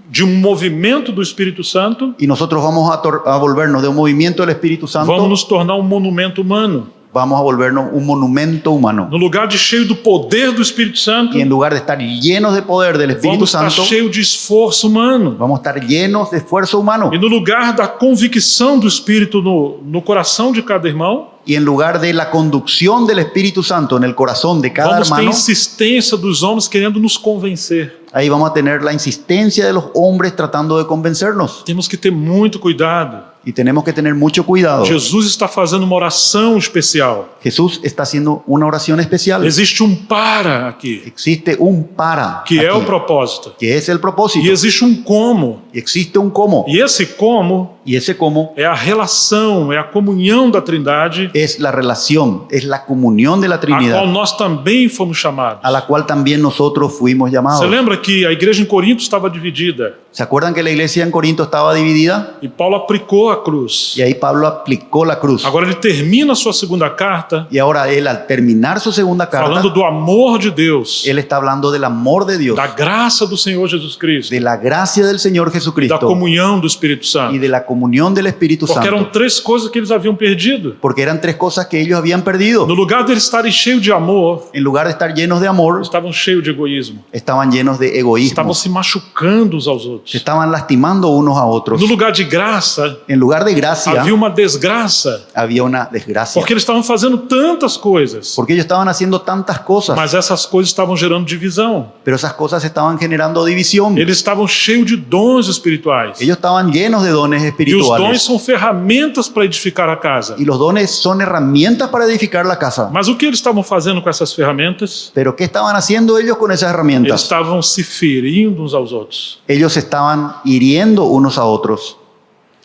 de um movimento do Espírito Santo, Y nosotros vamos a volvernos de un movimiento del Espíritu vamos Santo, nos tornar um monumento humano. vamos a volvernos un monumento humano. No lugar de cheio do poder do Espírito Santo, Y en lugar de estar llenos de poder del Espíritu vamos estar Santo, cheio de esforço humano. vamos a estar llenos de esfuerzo humano. E no lugar da convicção do Espírito no coração de cada irmão, Y en lugar de la conducción del Espíritu Santo en el corazón de cada vamos ter hermano, insistência dos homens querendo nos convencer. ahí vamos a tener la insistencia de los hombres tratando de convencernos. Temos que ter muito cuidado. Y tenemos que tener mucho cuidado. Jesus está fazendo uma oração especial. Jesús está haciendo una oración especial. Existe para aqui, Existe un para, que é aquí, o propósito. que es el propósito. E existe como. Y existe un cómo. E esse como Y ese cómo é a relação, é a comunhão da Trindade, es la relación, es la comunión de la a qual Trinidad, nós também fomos chamados. a la cual también nosotros fuimos Você llamados. lembra que a igreja em Corinto estava dividida ¿Se acuerdan que la iglesia en Corinto estaba dividida? e Paulo aplicou a cruz. Y ahí Pablo aplicó la cruz. Agora ele termina a sua segunda carta Y ahora él, al terminar su segunda falando carta, do amor de Deus, él está hablando del amor de Dios, da graça do Senhor Jesus Cristo, de la gracia del Señor da Jesucristo comunhão do Espírito y Santo. de la comunión del Espíritu Porque eram Santo. três coisas que eles haviam perdido. Porque eran tres cosas que ellos habían perdido. No lugar de eles estarem cheios de amor, En lugar de estar llenos de amor, estavam cheios de egoísmo. estaban llenos de egoísmo. Estavam se machucando uns aos Se outros. estaban lastimando unos a otros. No lugar de graça, En lugar de gracia, havia uma desgraça. había una desgracia. Porque eles estavam fazendo tantas coisas, Porque ellos estaban haciendo tantas cosas, mas essas coisas estavam gerando divisão. pero esas cosas estaban generando división. Eles estavam cheios de dons espirituais. Ellos estaban llenos de dones E os dons espirituales. são ferramentas para edificar a casa. Y los dones son herramientas para edificar la casa. Mas o que eles estavam fazendo com essas ferramentas? Pero ¿qué estaban haciendo ellos con esas Eles herramientas? estavam se ferindo uns aos outros. Ellos estaban hiriendo unos a otros.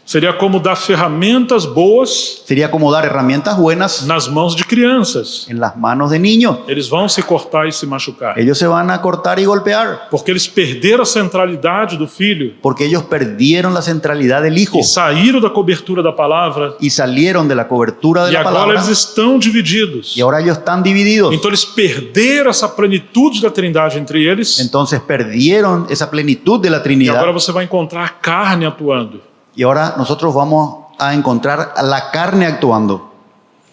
Seria como dar ferramentas boas Sería como dar herramientas buenas nas mãos de crianças. en las manos de niños. Eles vão se cortar e se machucar. Ellos se van a cortar y golpear Porque eles perderam a centralidade do filho porque ellos perdieron la centralidad del hijo e saíram da cobertura da palavra. y salieron de la cobertura de E la agora palabra eles estão divididos. y ahora ellos están divididos. Então eles perderam essa plenitude da Trindade entre eles. Entonces perdieron esa plenitud de la E agora Trinidad você vai encontrar a carne atuando. y ahora nosotros vamos a encontrar a la carne actuando.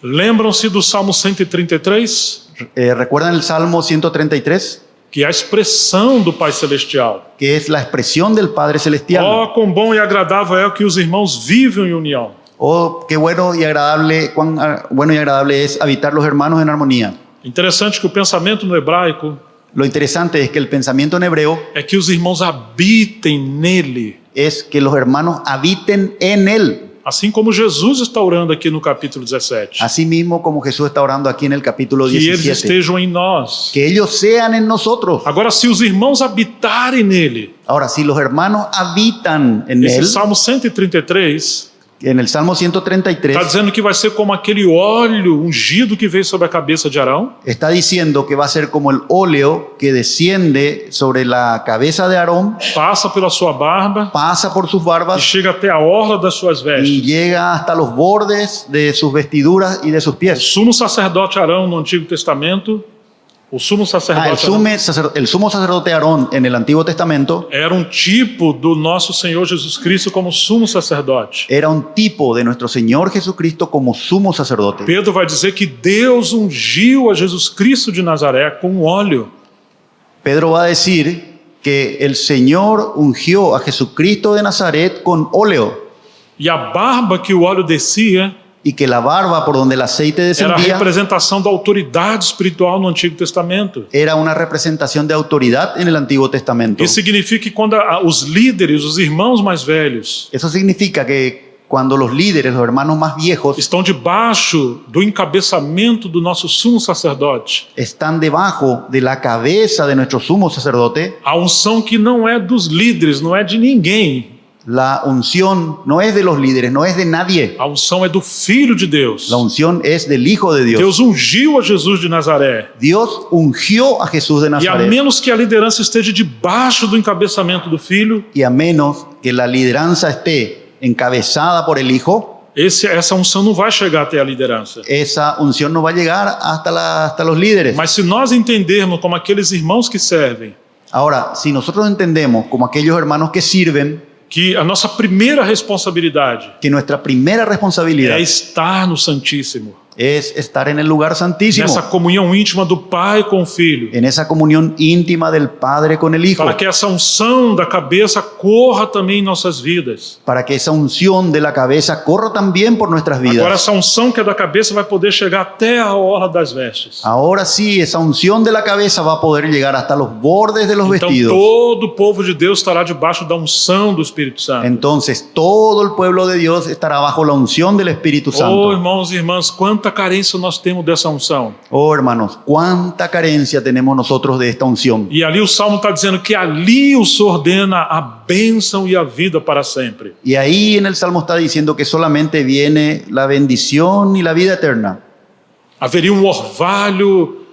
Lembram-se do Salmo 133? ¿Recuerdan el Salmo 133? Que é a expressão do Pai Celestial. Que es la expresión del Padre Celestial. Oh, quão bom e agradável é que os irmãos vivam em união. Oh, qué bueno y agradable, cuán bueno y agradable es habitar los hermanos en armonía. Interessante que o pensamento no hebraico Lo interesante es que el pensamiento en hebreo é que os irmãos habitem nele. es que los hermanos habiten en él. Assim como Jesus está orando aqui no capítulo 17. Así mismo como Jesús está orando aquí en el capítulo Que eles 17. estejam em nós. Que ellos sean en nosotros. Agora, se os irmãos habitarem nele, Ahora, si los hermanos habitan en esse él, Salmo 133 en el Salmo 133, está dizendo que vai ser como aquele óleo ungido que veio sobre a cabeça de Arão. está diciendo que va a ser como el óleo que desciende sobre la cabeza de Aarón, Passa pela sua barba pasa por sus e barbas chega até a orla das suas y vestes. llega hasta los bordes de sus vestiduras y de sus O pies. sumo sacerdote Arão no Antigo Testamento, o sumo El sacerdote Arão sumo sacerdote Aarón en el Antiguo Testamento era um tipo do nosso Senhor Jesus Cristo como sumo sacerdote. era un tipo de nuestro Señor Jesucristo como sumo sacerdote. Pedro vai dizer que Deus ungiu a Jesus Cristo de Nazaré com óleo. Pedro va a decir que el Señor ungió a Jesucristo de Nazaret con óleo E a barba que o óleo descia y que la barba por donde el aceite era a descendía representação da autoridade espiritual no Antigo Testamento. era una representación de autoridad en el Antiguo Testamento. Isso significa que quando os líderes, os irmãos mais velhos, Eso significa que cuando los líderes, los hermanos más viejos, estão debaixo do encabeçamento do nosso sumo sacerdote, están debajo de la cabeza de nuestro sumo sacerdote, a unção que não é dos líderes, não é de ninguém. la unción no es de los líderes, no es de nadie. A unção é do Filho de Deus. La unción es del Hijo de Dios. Deus ungiu a Jesus de Nazaré. Dios ungió a Jesús de E a Nazaret. menos que a liderança esteja debaixo do encabeçamento do Filho, Y a menos que la lideranza esté encabezada por el Hijo, essa unção não vai chegar até a liderança. esa unción no va a llegar hasta los líderes. Mas se nós entendermos como aqueles irmãos que servem, Ahora, si nosotros entendemos, como aquellos hermanos que sirven, que a nossa primeira responsabilidade que nuestra primera responsabilidad é estar no Santíssimo, es estar en el lugar santísimo, nessa comunhão íntima do Pai com o Filho, en esa comunión íntima del Padre con el Hijo, para que essa unção da cabeça corra também em nossas vidas. para que esa unción de la cabeza corra también por nuestras Agora, vidas. essa unção que é da cabeça vai poder chegar até a orla das vestes. Ahora sí, esa unción de la cabeza va a poder llegar hasta los bordes de los Então, vestidos. todo o povo de Deus estará debaixo da unção do Espírito Santo. Entonces todo el pueblo de Dios estará bajo la unción del Espíritu Oh, Santo. irmãos e irmãs, quanta carência nós temos dessa unção. Oh, hermanos, cuánta carencia tenemos nosotros de esta unción. E ali o Salmo está dizendo que ali o Senhor ordena a bênção e a vida para sempre. Y ahí en el Salmo está diciendo que solamente viene la bendición y la vida eterna. Haveria orvalho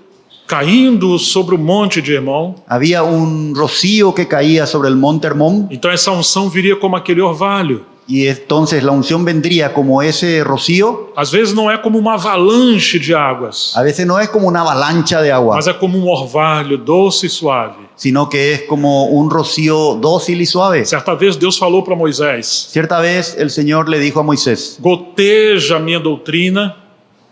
caindo sobre o monte de Hermon. Había un rocío que caía sobre el monte Hermón, Então essa unção viria como aquele orvalho. y entonces la unción vendría como ese rocío. Às vezes não é como uma avalanche de águas, A veces no es como una avalancha de agua, mas é como orvalho doce e suave. sino que es como un rocío dócil y suave. Certa vez Deus falou para Moisés: Cierta vez el Señor le dijo a Moisés: goteja a minha doutrina,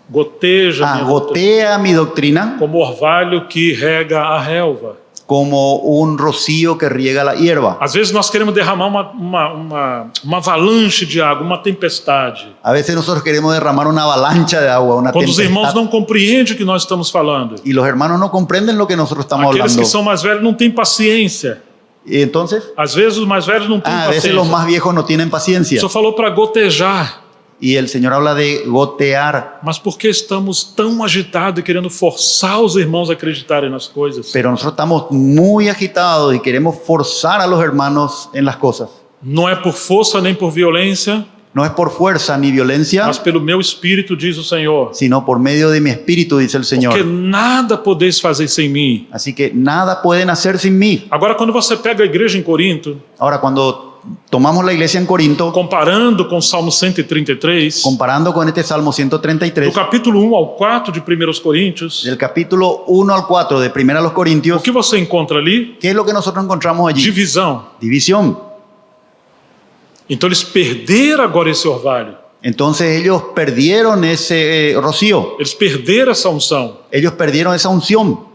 goteja a minha doutrina, gotea mi doctrina como orvalho que rega a relva. como un rocío que riega la hierba. Às vezes nós queremos derramar uma avalanche de água, uma tempestade. A veces nosotros queremos derramar una avalancha de agua, una Quando os irmãos tempestad, não compreendem o que nós estamos falando. y los hermanos no comprenden lo que nosotros estamos Aqueles hablando. que são mais velhos não têm paciência. Y entonces, Às vezes os mais velhos não têm a veces los paciência. más viejos no tienen O paciencia. Senhor falou para gotejar. Y el Señor habla de gotear, Mas por que estamos tão agitados e querendo forçar os irmãos a acreditarem nas coisas? pero nosotros estamos muy agitados y queremos forzar a los hermanos en las cosas. Não é por força nem por violência, No es por fuerza ni violencia, mas pelo meu espírito, diz o Senhor. sino por medio de mi espíritu, dice el Porque Señor. nada podeis fazer sem mim. Así que nada pueden hacer sin mí. Agora, quando você pega a igreja em Corinto, Ahora, cuando tomamos la iglesia en Corinto, comparando com o Salmo 133, comparando con este Salmo do 133, capítulo 1 ao 4 de 1 Coríntios, del capítulo 1 al 4 de Primera a los o Corintios, que você encontra ali? ¿qué es lo que nosotros encontramos allí? Divisão. División. Então eles perderam agora esse orvalho. Entonces ellos perdieron ese rocío, Eles perderam essa unção. ellos perdieron esa unción.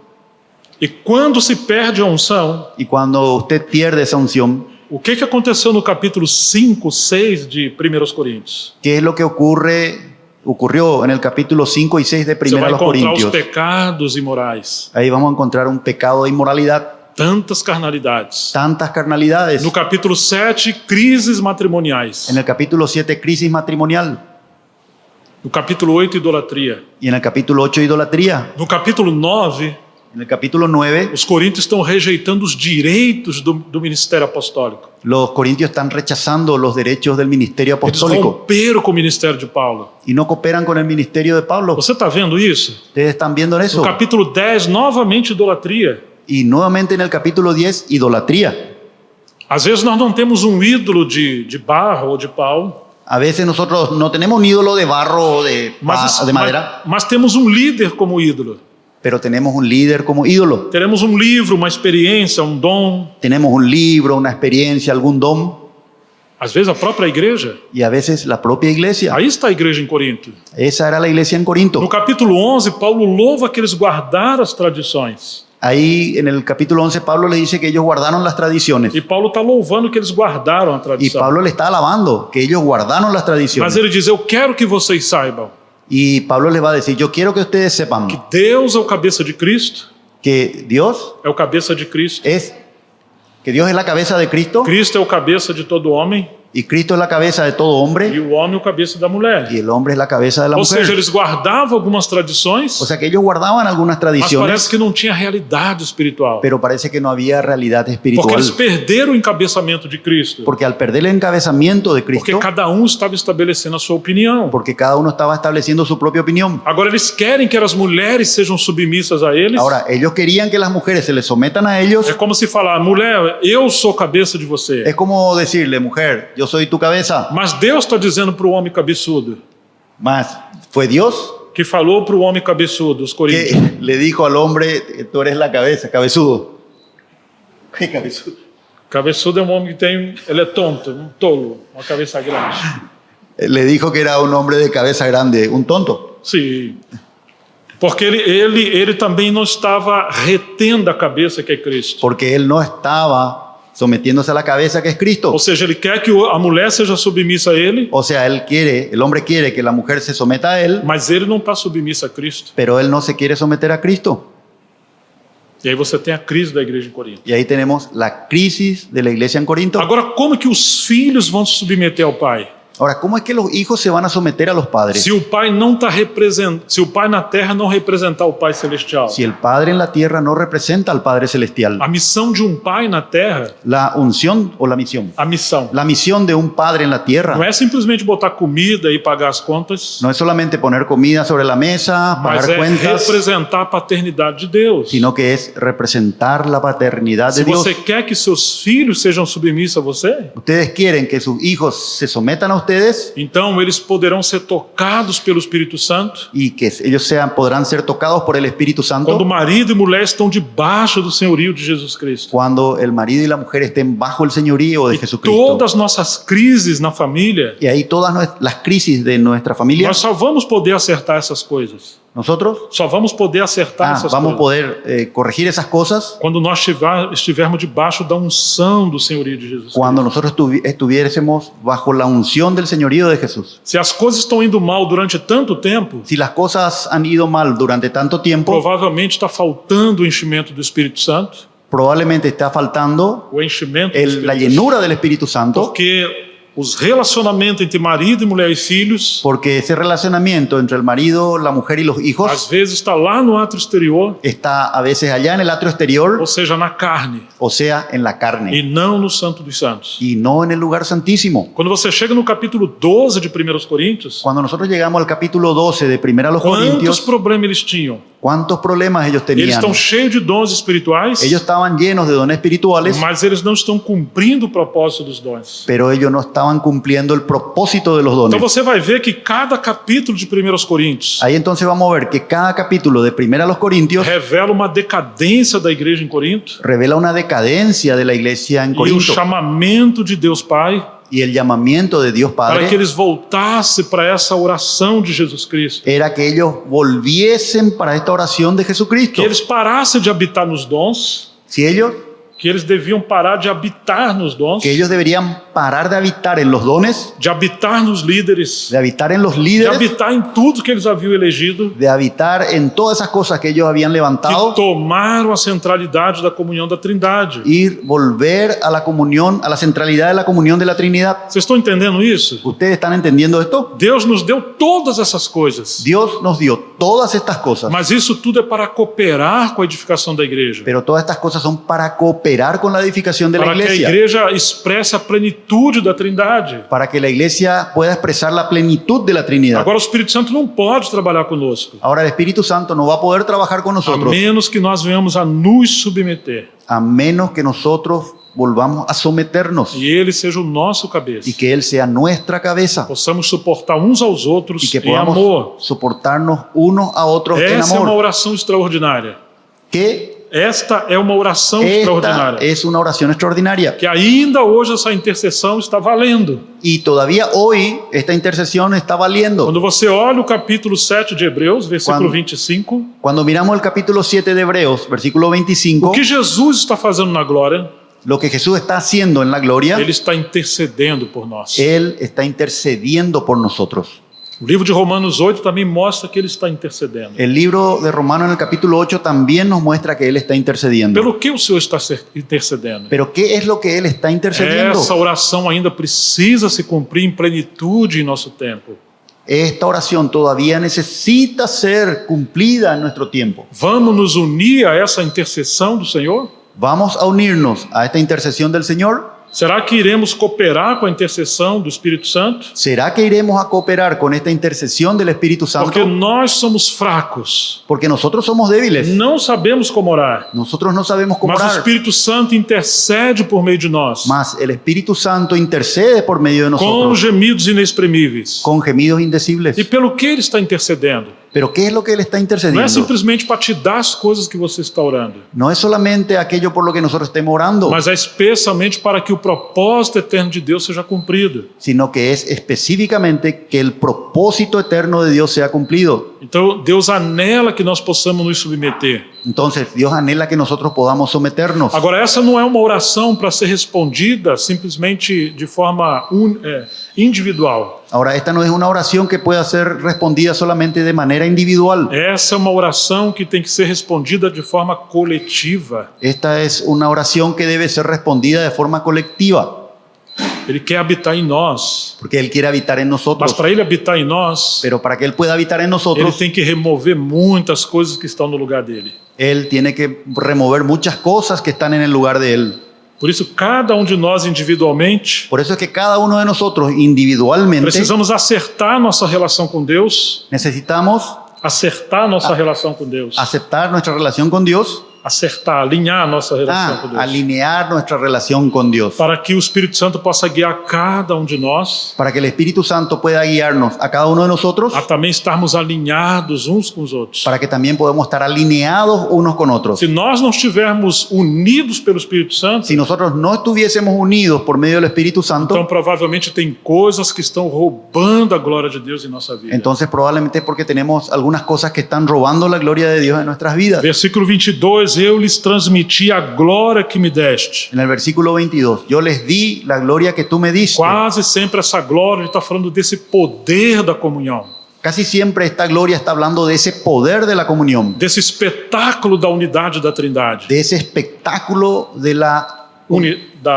E quando se perde a unção, Y cuando usted pierde esa unción, o que aconteceu no capítulo 5, 6 de 1 Coríntios? ¿qué es lo que ocurrió en el capítulo 5 y 6 de Você Primera vai a los encontrar os Corintios? pecados imorais, Ahí vamos a encontrar un pecado de inmoralidad, tantas carnalidades. tantas carnalidades. No capítulo 7, crises matrimoniais. En el capítulo 7, crisis matrimonial. No capítulo 8, idolatria. Y en el capítulo 8, idolatría. No capítulo 9, En el capítulo 9, os coríntios estão rejeitando os direitos do ministério apostólico. los corintios están rechazando los derechos del ministerio Eles apostólico romperam com o ministério de Paulo. y no cooperan con el ministerio de Pablo. Você está vendo isso? Ustedes están viendo No eso. capítulo 10, novamente idolatria. Y nuevamente en el capítulo 10, idolatría. Às vezes nós não temos um ídolo de barro ou de pau, A veces nosotros no tenemos un ídolo de barro o de madera, mas temos um líder como ídolo. pero tenemos un líder como ídolo. Teremos um livro, uma experiência, um dom. Tenemos un libro, una experiencia, algún don, Às vezes a própria igreja. y a veces la propia iglesia. Aí está a igreja em Corinto. Esa era la iglesia en No Corinto. capítulo 11, Paulo louva que eles guardaram as tradições. ahí en el capítulo 11 Pablo le dice que ellos guardaron las tradiciones. E Paulo está louvando que eles guardaram a Y tradição. Pablo le está alabando que ellos guardaron las Mas tradiciones. ele diz, eu quero que vocês saibam Y Pablo les va a decir, yo quiero que ustedes sepan que Deus é o cabeça de Cristo, que Dios é o cabeça de Cristo. es la cabeza de Cristo Cristo é o cabeça de todo homem y Cristo es la cabeza de todo e hombre o homem é o cabeça da mulher. y el hombre es la cabeza de la Ou seja, mujer. eles guardavam algumas tradições, O sea que ellos guardaban algunas mas tradiciones, parece que não tinha realidade espiritual. pero parece que no había realidad Porque espiritual. eles perderam o encabeçamento de Cristo. Porque al perder el encabezamiento de Porque Cristo, cada um estava estabelecendo a sua opinião. porque cada uno estaba estableciendo su propia opinión. Agora eles querem que as mulheres sejam submissas a eles. Ahora, ellos querían que las mujeres se les sometan a ellos. É como se falar, mulher, eu sou cabeça de você. Es como decirle, mujer, yo soy tu cabeza. Mas Deus está dizendo para o homem cabeçudo, Más, fue Dios que falou para o homem cabeçudo, os coríntios. que le dijo al hombre, tú eres la cabeza, cabezudo. ¿Qué cabezudo? Cabeçudo é um homem que tem, ele é tonto, um tolo, uma cabeça grande. Le dijo que era un hombre de cabeza grande, un tonto. Sim. Porque ele também não estava retendo a cabeça que é Cristo. Porque él no estaba sometiéndose a la cabeza que es Cristo. Ou seja, ele quer que a mulher seja submissa a ele, O sea, el hombre quiere que la mujer se someta a él, mas ele não está submissa a Cristo. pero él no se quiere someter a Cristo. E aí você tem a crise da igreja em Corinto. Y ahí tenemos la crisis de la iglesia en Corinto. Agora, como que os filhos vão se submeter ao pai? Ahora, ¿cómo es que los hijos se van a someter a los padres? Se o pai não está representando, se o pai na terra não representar o pai celestial. Si el Padre en la tierra no representa al Padre celestial, A missão de um pai na terra, la unción o la misión. a missão, La misión de un padre en la não tierra é simplesmente botar comida e pagar as contas, no es solamente poner comida sobre la mesa, mas pagar é cuentas, representar a paternidade de Deus. sino que es representar la paternidad Se de Dios. você quer que seus filhos sejam submissos a você, Ustedes quieren que sus hijos se sometan a ustedes então eles poderão ser tocados pelo Espírito Santo. y que ellos podrán ser tocados por el Espíritu Quando Santo marido e mulher estão debaixo do senhorio de Jesus Cristo. cuando el marido y la mujer estén bajo el señorío de E Jesucristo. todas nossas crises na família, Y ahí todas las crisis de nuestra familia, nós só vamos poder acertar essas coisas. nosotros Só vamos poder acertar essas vamos a coisas poder corregir esas cosas quando nós estivermos debaixo da unção do senhorio de Jesus cuando Cristo. nosotros estuviésemos bajo la unción del señorío de Jesús. Se as coisas estão indo mal durante tanto tempo, Si las cosas han ido mal durante tanto tiempo, provavelmente está faltando o enchimento do Espírito Santo, probablemente está faltando o enchimento do la Espírito Santo, llenura del Espíritu Santo, porque os relacionamentos entre marido e mulher e filhos, porque ese relacionamiento entre el marido, la mujer y los às hijos vezes está lá no átrio exterior, está a veces allá en el atrio exterior, ou seja, na carne, o sea, en la carne, e não no Santo dos Santos. y no en el lugar santísimo. Quando você chega no capítulo 12 de 1 Coríntios, Cuando nosotros llegamos al capítulo 12 de 1 a los quantos Corintios, problemas eles tinham? ¿cuántos problemas ellos Eles tenían? estão cheios de dons espirituais, Ellos estaban llenos de dones espirituales, mas eles não estão cumprindo o propósito dos dons. pero ellos no estaban cumpliendo el propósito de los Então dones. você vai ver que cada capítulo de 1 Coríntios Ahí entonces vamos a ver que cada capítulo de 1 a los Corintios revela uma decadência da igreja em Corinto revela una decadencia de la iglesia en e o Corinto chamamento de Deus Pai y el llamamiento de Dios para que Padre eles voltassem para essa oração de Jesus Cristo. era que ellos volviesen para esta oración de Jesucristo. Que eles parassem de habitar nos dons, Si ellos, que eles deviam parar de habitar nos dons, que ellos deberían parar de habitar en los dones, de habitar nos líderes, de habitar en los de líderes, habitar em tudo que eles haviam elegido, de habitar en todas esas cosas que ellos habían que levantado, tomaram a centralidade da comunhão da Trindade. ir, volver a la comunión, a la centralidad de la comunión de la Trinidad. Vocês estão entendendo isso? ¿Ustedes están entendiendo esto? Deus nos deu todas essas coisas, Dios nos dio todas estas cosas, mas isso tudo é para cooperar com a edificação da igreja, pero todas estas cosas son para cooperar con la edificación de la para que a iglesia, igreja expresse a plenitude da Trindade. para que la iglesia pueda expresar la plenitud de la Trinidad. Agora o Espírito Santo não pode trabalhar conosco, Ahora el Espíritu Santo no va a poder trabajar con a nosotros menos que nós venhamos a nos submeter a menos que nosotros volvamos a someternos e Ele seja o nosso cabeça, y que Él sea nuestra cabeza possamos suportar uns aos outros y que em amor. podamos soportarnos unos a otros en Essa é uma amor. oração extraordinária. ¿Qué Esta é uma oração Esta extraordinária. es una oración extraordinaria. Que ainda hoje essa intercessão está valendo. Y todavía hoy esta intercesión está valiendo. Quando você olha o capítulo 7 de Hebreus, versículo Quando- 25, Cuando miramos el capítulo 7 de Hebreos, versículo 25, o que Jesus está fazendo na glória, lo que Jesús está haciendo en la gloria, ele está intercedendo por nós. Él está intercediendo por nosotros. O livro de Romanos 8 também mostra que ele está intercedendo. El libro de Romanos en el capítulo 8 también nos muestra que Él está intercediendo. Pelo que o Senhor está intercedendo? Pero ¿qué es lo que Él está intercediendo? Essa oração ainda precisa se cumprir em plenitude em nosso tempo. Esta oración todavía necesita ser cumplida en nuestro tiempo. Vamos nos unir a essa intercessão do Senhor? ¿Vamos a unirnos a esta intercesión del Señor? Será que iremos cooperar com a intercessão do Espírito Santo? ¿Será que iremos a cooperar con esta intercesión del Espíritu Santo? Porque nós somos fracos. Porque nosotros somos débiles. Não sabemos como orar. Nosotros no sabemos cómo Mas o orar. Espírito Santo intercede por meio de nós. Mas el Espíritu Santo intercede por medio de Com nosotros gemidos inexprimíveis. con gemidos indecibles. E pelo que ele está intercedendo? Pero ¿qué es lo que Él está Não é intercediendo? simplesmente para te dar as coisas que você está orando, No es solamente aquello por lo que nosotros estemos orando, mas é especialmente para que o propósito eterno de Deus seja cumprido. sino que es específicamente que el propósito eterno de Dios sea cumplido. Então, Deus anela que nós possamos nos submeter. Entonces, Dios anhela que nosotros podamos someternos. Agora, essa não é uma oração para ser respondida simplesmente de forma individual. Ahora, esta no es una oración que pueda ser respondida solamente de manera individual. Essa é uma oração que tem que ser respondida de forma coletiva. Esta es una oración que debe ser respondida de forma colectiva, Ele quer habitar em nós, porque Él quiere habitar en mas nosotros. para Ele habitar em nós, Pero para que Él pueda habitar en Ele nosotros, tem que remover muitas coisas que estão no lugar dele. Él tiene que remover muchas cosas que están en el lugar de Él. Por isso, cada de nós individualmente, Por eso es que cada uno de nosotros individualmente precisamos acertar nossa relação com Deus, necesitamos acertar nossa relação com Deus, aceptar nuestra relación con Dios, acertar, alinhar nossa relação com Deus, alinear nuestra relación con Dios, para que o Espírito Santo possa guiar cada de nós para que el Espíritu Santo pueda guiarnos a cada uno de nosotros, a também estarmos alinhados uns com os outros. para que también podamos estar alineados unos con otros. Se nós não estivermos unidos pelo Espírito Santo, Si nosotros no estuviésemos unidos por medio del Espíritu então Santo, provavelmente tem coisas que estão roubando a glória de Deus em nossa vida. entonces probablemente es porque tenemos algunas cosas que están robando la gloria de Dios en nuestras vidas. Versículo 22, eu lhes transmiti a glória que me deste. En el versículo 22, yo les di la gloria que tú me diste. Quase sempre essa glória, ele está falando desse poder da comunhão, Casi siempre esta gloria está hablando de ese poder de la comunión, desse espetáculo da unidade da Trindade, de ese espectáculo de la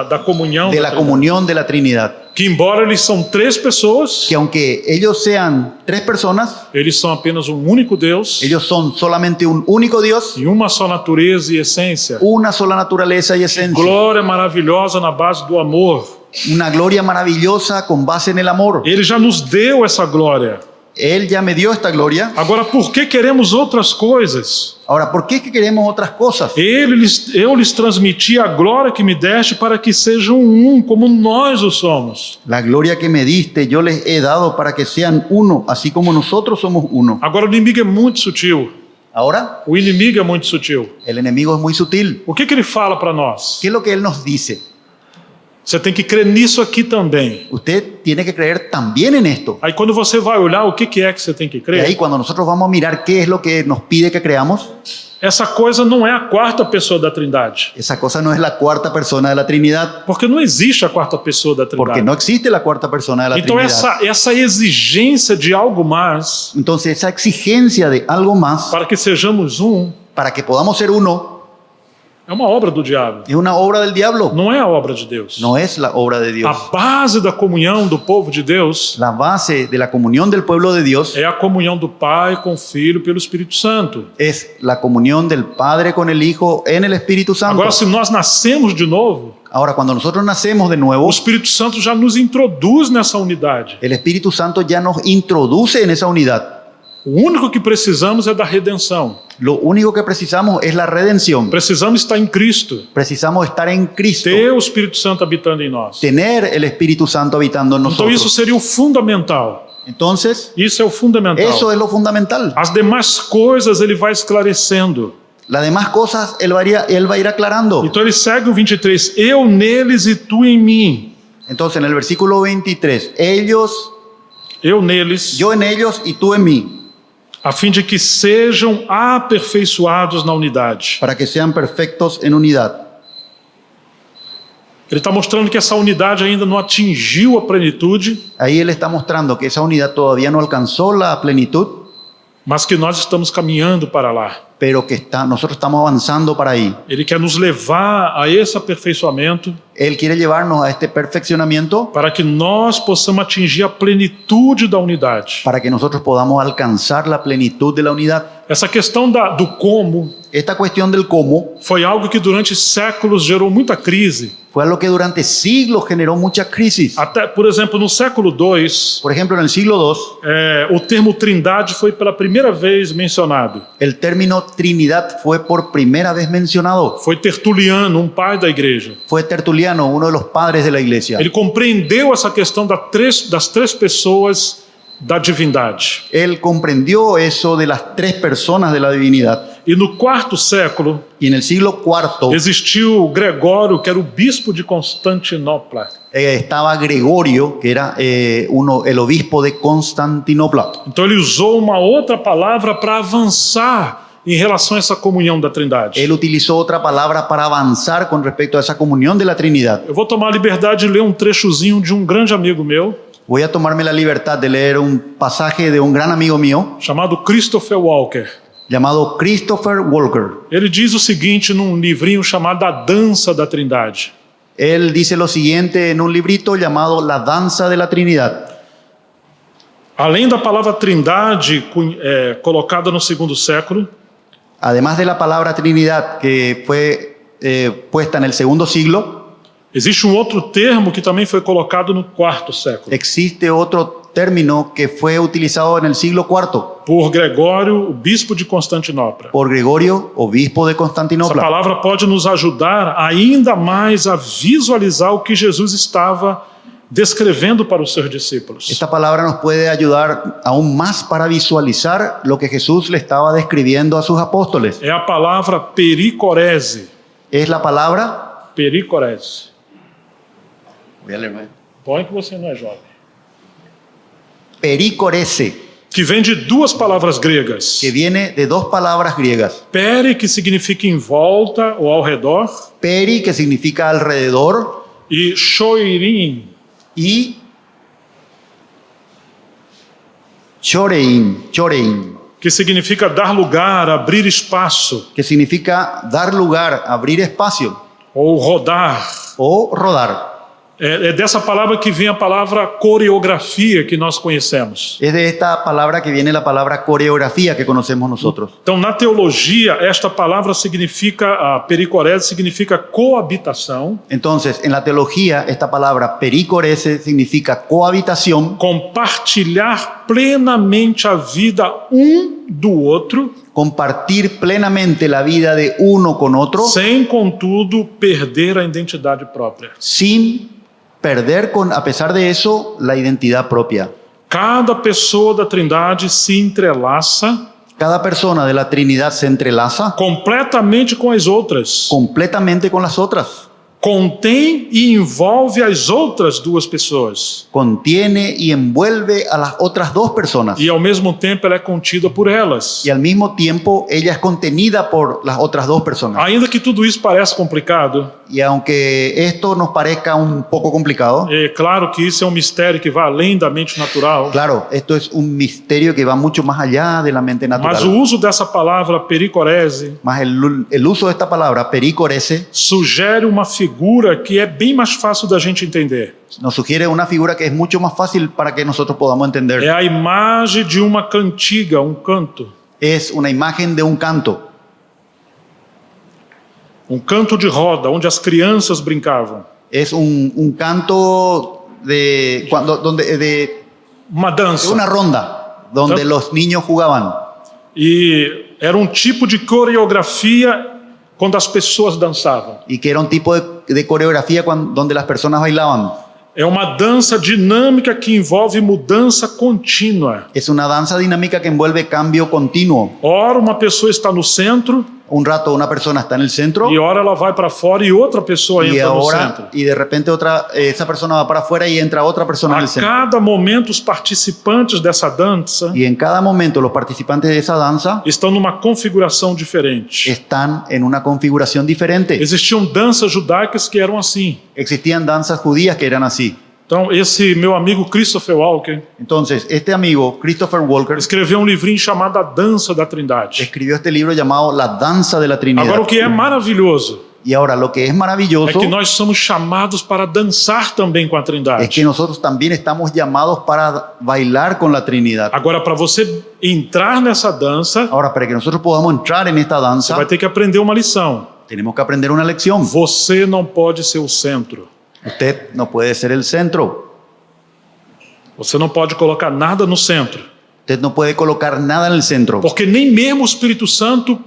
da comunhão, de da la Trindade. comunión de la Trinidad. Que embora eles são três pessoas, Que aunque ellos sean tres personas, eles são apenas um único Deus ellos son solamente un único Dios, e uma só natureza e essência. una sola naturaleza y esencia, Glória maravilhosa na base do amor. una gloria maravillosa con base en el amor. Ele já nos deu essa glória. Él ya me dio esta gloria. Agora, por que queremos outras coisas? Ahora, ¿por qué es que queremos otras cosas? Eu lhes transmiti a glória que me deste para que sejam como nós o somos. La gloria que me diste yo les he dado para que sean uno, así como nosotros somos uno. Agora, o inimigo é muito sutil. Ahora, O inimigo é muito sutil. el enemigo es muy sutil. O que ele fala para nós? ¿Qué es lo que él nos dice? Você tem que crer nisso aqui também. Usted tiene que creer también en esto. Aí, quando você vai olhar o que é que você tem que Y crer, ahí cuando nosotros vamos a mirar qué es lo que nos pide que creamos, essa coisa não é a quarta pessoa da Trindade. esa cosa no es la cuarta persona de la Trinidad, Porque não existe a quarta pessoa da porque Trindade. no existe la cuarta persona de la Então, Trinidad. essa exigência de algo mais Entonces, esa exigencia de algo más para que sejamos para que podamos ser uno é uma obra do diabo. es una obra del diablo, Não é a obra de Deus. no es la obra de Dios. A base da comunhão do povo de Deus La base de la comunión del pueblo de Dios é a comunhão do Pai com o Filho pelo Espírito Santo. es la comunión del Padre con el Hijo en el Espíritu Santo. Agora, se nós nascemos de novo, Ahora, cuando nosotros nacemos de nuevo, o Espírito Santo já nos introduz nessa unidade. el Espíritu Santo ya nos introduce en esa unidad. O único que precisamos é da redenção. Lo único que precisamos es la redención. Precisamos estar em Cristo. Precisamos estar en Cristo, Ter o Espírito Santo habitando em nós. tener el Espíritu Santo habitando en Então, isso nosotros. seria o fundamental. Entonces, Isso é o fundamental. eso es lo fundamental. As demais coisas ele vai esclarecendo. Las demás cosas él va a ir aclarando. Então ele segue o 23, eu neles e tu em mim. Entonces en el versículo 23, ellos, Eu neles, yo en ellos y tú en mí, a fim de que sejam aperfeiçoados na unidade. para que sean perfectos en unidad. Ele está mostrando que essa unidade ainda não atingiu a plenitude, Ahí él está mostrando que esa unidad todavía no alcanzó la plenitud, mas que nós estamos caminhando para lá. pero que nosotros estamos avanzando para ahí. Ele quer nos levar a esse aperfeiçoamento Él quiere llevarnos a este perfeccionamiento para que nós possamos atingir a plenitude da unidade. para que nosotros podamos alcanzar la plenitud de la unidad. Essa questão do como Esta cuestión del cómo foi algo que durante séculos gerou muita crise. fue algo que durante siglos generó mucha crisis. Até, por exemplo, no século II, Por ejemplo, en el siglo II, o termo trindade foi pela primeira vez mencionado. el término Trinidad fue por primera vez mencionado. Foi Tertuliano, um pai da igreja. Fue Tertuliano, uno de los padres de la iglesia. Ele compreendeu essa questão das três pessoas da divindade. Él comprendió eso de las tres personas de la divinidad. E no quarto século, Y en el siglo IV existiu Gregório, que era o bispo de Constantinopla. estaba Gregorio, que era el obispo de Constantinopla. Então ele usou uma outra palavra para avançar em relação a essa comunhão da Trindade. Él utilizó otra palabra para avanzar con respecto a esa comunión de la Trinidad. Eu vou tomar a liberdade de ler um trechozinho de um grande amigo meu, Voy a tomarme la libertad de leer un pasaje de un gran amigo mío chamado Christopher Walker. llamado Christopher Walker. Ele diz o seguinte num livrinho chamado A Dança da Trindade. Él dice lo siguiente en un librito llamado La Danza de la Trinidad. Além da palavra Trindade colocada no segundo século, Además de la palabra Trinidad que fue puesta en el segundo siglo, existe um outro termo que também foi colocado no quarto século, existe otro término que fue utilizado en el siglo IV por Gregório, o bispo de Constantinopla. por Gregorio, obispo de Essa Constantinopla. palavra pode nos ajudar ainda mais a visualizar o que Jesus estava descrevendo para os seus discípulos. Esta palabra nos puede ayudar aún más para visualizar lo que Jesús le estaba describiendo a sus apóstoles. É a palavra pericorese. Es la palabra, Pericorese. voy a leer, ¿no? Põe que você não é jovem. Pericorese, Que vem de duas palavras gregas. que viene de dos palabras griegas. Peri, que significa em volta ou ao redor, Peri, que significa alrededor, e choirim, y chorein, que significa dar lugar, abrir espaço, que significa dar lugar, abrir espacio ou rodar. o rodar. É dessa palavra que vem a palavra coreografia que nós conhecemos. Es de esta palabra que viene la palabra coreografía que conocemos nosotros. Então, na teologia, esta palavra significa, a pericorese significa coabitação, Entonces, en la teología, esta palabra pericorese significa cohabitación, compartilhar plenamente a vida do outro, compartir plenamente la vida de uno con otro, sem, contudo, perder a identidade própria. sin perder, a pesar de eso, la identidad propia. Cada pessoa da Trindade se entrelaça Cada persona de la Trinidad se entrelaza completamente com as outras, completamente con las otras. contém e envolve as outras duas pessoas, Contiene y envuelve a las otras dos personas. e ao mesmo tempo ela é contida por elas. Y al mismo tiempo ella es contenida por las otras dos personas. Ainda que tudo isso pareça complicado, Y aunque esto nos parezca un poco complicado, é claro que isso é um mistério que vai além da mente natural, claro, esto es un misterio que va mucho más allá de la mente mas o natural. uso dessa palavra pericorese Más el uso de esta palabra, pericorese, sugere uma figura que é bem mais fácil da gente entender. nos sugiere una figura que es mucho más fácil para que nosotros podamos É entender. a imagem de uma cantiga, um canto. Es una imagen de un canto. Um canto de roda, onde as crianças brincavam. Es un canto de Uma dança. una ronda donde los niños jugaban. E era um tipo de coreografia quando as pessoas dançavam. Y que era un tipo de coreografía donde las personas bailaban. É uma dança dinâmica que envolve mudança contínua. Es una danza dinámica que envuelve cambio continuo. Ora, uma pessoa está no centro un rato una persona está en el centro e ora ela vai para fora e outra pessoa y entra no centro. ahora y de repente esa persona va para afuera y entra otra persona en A el centro. cada momento, os participantes dessa dança Y en cada momento los participantes de esa danza estão numa configuração diferente. están en una configuración diferente. Existiam danças judaicas que eram assim. Existían danzas judías que eran así. Então, esse meu amigo Christopher Walker Entonces, este amigo, Christopher Walker, escreveu um livrinho chamado A Dança da Trindade. escribió este libro llamado La Danza de la Trinidad. Agora, o que é maravilhoso Y ahora lo que es é maravilloso que nós somos chamados para dançar também com a es que Trindade. nosotros también estamos llamados para bailar con la Trinidad. Agora, para você entrar nessa dança, Ahora, para que nosotros podamos entrar en esta você danza, vai ter que aprender uma lição. tenemos que aprender una lección. Você não pode ser o centro. Usted no puede ser el centro. Você não pode colocar nada no centro. Usted no puede colocar nada en el centro. Porque nem mesmo o Espírito Santo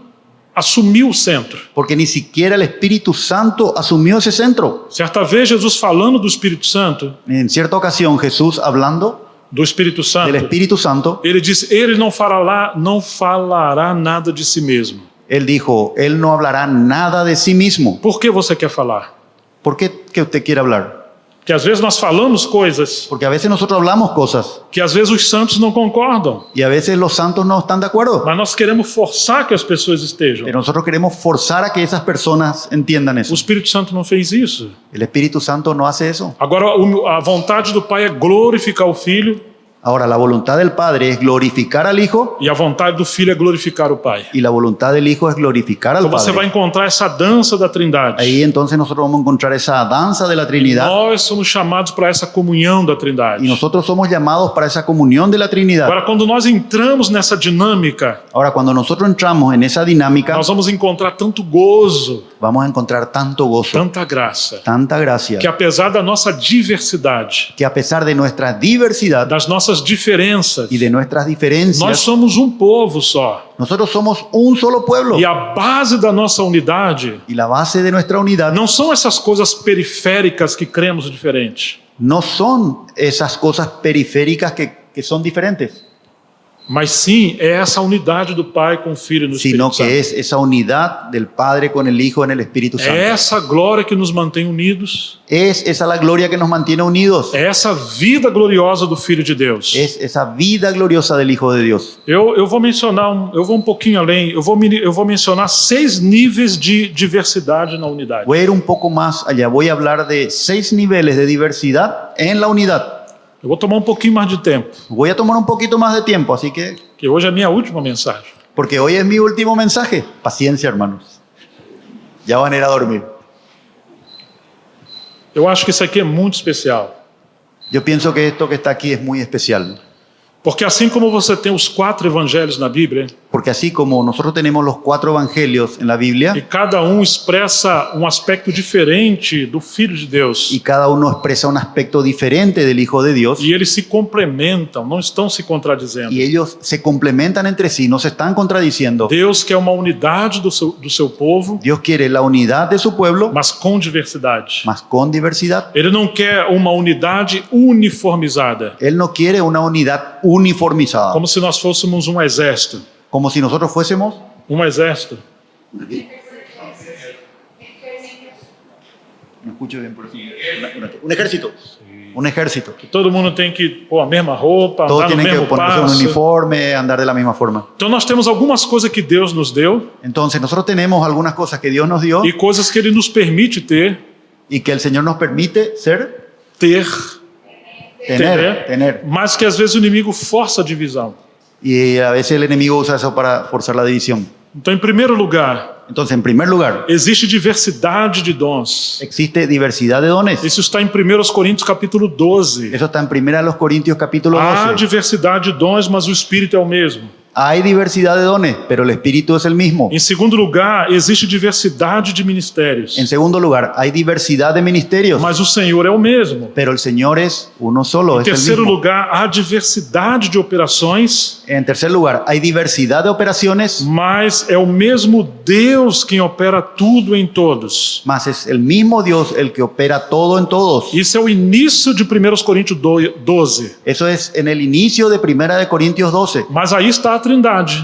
assumiu o centro. Porque ni siquiera el Espíritu Santo asumió ese centro. Certa vez, Jesus falando do Espírito Santo, En cierta ocasión, Jesús hablando do Espírito Santo, del Espíritu Santo, ele disse: ele não falará nada de si mesmo. Él dijo, Él no hablará nada de sí mismo. Por que você quer falar? ¿Por qué que usted quiere hablar? Que às vezes nós falamos coisas Porque a veces nosotros hablamos cosas que às vezes os santos não concordam, y a veces los santos no están de acuerdo. mas nós queremos forçar que as pessoas estejam. Pero nosotros queremos forzar a que esas personas entiendan O eso. Espírito Santo não fez isso. El Espíritu Santo no hace eso. Agora, a vontade do Pai é glorificar o Filho Ahora, la voluntad del Padre es glorificar al Hijo e a vontade do Filho é glorificar o Pai. y la voluntad del Hijo es glorificar al Então você vai Padre. encontrar essa dança da Trindade. Ahí entonces nosotros vamos a encontrar esa danza de la Trinidad Nós somos chamados para essa comunhão da y Trindade. nosotros somos llamados para esa comunión de la Trinidad. Agora, quando nós entramos nessa dinâmica, Ahora, cuando nosotros entramos en esa dinámica, nós vamos encontrar tanto gozo, vamos a encontrar tanto gozo, tanta graça, tanta gracia, que apesar da nossa diversidade, que a pesar de nuestra diversidad das nossas diferenças, y de nuestras nós diferencias, somos um povo só. nosotros somos un solo pueblo. E a base da nossa unidade Y la base de nuestra unidad não são essas coisas periféricas que cremos diferente, no son esas cosas periféricas que son diferentes, mas sim é essa unidade do Pai com o Filho no sino Espírito Santo. que es esa unidad del Padre con el Hijo en el Espíritu Santo. É essa glória que nos mantém unidos, Es esa la gloria que nos mantiene unidos. é essa vida gloriosa do Filho de Deus. Es esa vida gloriosa del Hijo de Dios. Eu vou mencionar, eu vou um pouquinho além, eu vou mencionar 6 níveis de diversidade na unidade. Voy a ir un poco más allá. Voy a hablar de 6 niveles de diversidad en la unidad. Eu vou tomar um pouquinho mais de tempo, Voy a tomar un poquito más de tiempo, así que, que hoje é a minha última mensagem. porque hoy es mi último mensaje. Paciencia, hermanos. Ya van a ir a dormir. Eu acho que isso aqui é muito especial, Yo pienso que esto que está aquí es muy especial. porque assim como você tem os 4 evangelhos na Bíblia, Porque así como nosotros tenemos los 4 evangelios en la e Biblia cada um expressa um aspecto diferente do Filho de Deus, y cada uno expresa un aspecto diferente del Hijo de Dios e eles se complementam, não estão se contradizendo. y ellos se complementan entre sí, no se están contradiciendo. Deus quer uma unidade do seu povo, Dios quiere la unidad de su pueblo, mas com diversidade. mas con diversidad. Ele não quer uma unidade uniformizada, Él no quiere una unidad uniformizada, como se nós fôssemos um exército. como si nosotros fuésemos Um exército. no escucho bien por eso. Un ejército. Un ejército. Todo mundo tem que pôr a mesma roupa, Todos andar no tienen que mesmo ponerse un passo. uniforme, andar de la misma forma. Então nós temos algumas coisas que Deus nos deu Entonces nosotros tenemos algunas cosas que Dios nos dio e coisas que Ele nos permite ter, y que el Señor nos permite ser, tener, tener. mas que às vezes o inimigo força a divisão. Y a veces el enemigo usa eso para forzar la división. Então, em primeiro lugar, Entonces, en primer lugar, existe diversidade de dons. existe diversidad de dones. Isso está em 1 Coríntios capítulo 12. Eso está en 1 Corintios capítulo Há 12. diversidade de dons, mas o Espírito é o mesmo. Hay diversidad de dones, pero el Espíritu es el mismo. Em segundo lugar, existe diversidade de ministérios, En segundo lugar, hay diversidad de ministerios, mas o Senhor é o mesmo. pero el Señor es uno solo, Em es el terceiro mismo. lugar, há diversidade de operações, En tercer lugar, hay diversidad de operaciones, mas é o mesmo Deus quem opera tudo em todos. mas es el mismo Dios el que opera todo en todos. Isso é o início de 1 Coríntios 12. Eso es en el inicio de 1 de Corintios 12. Mas aí está a Trindade.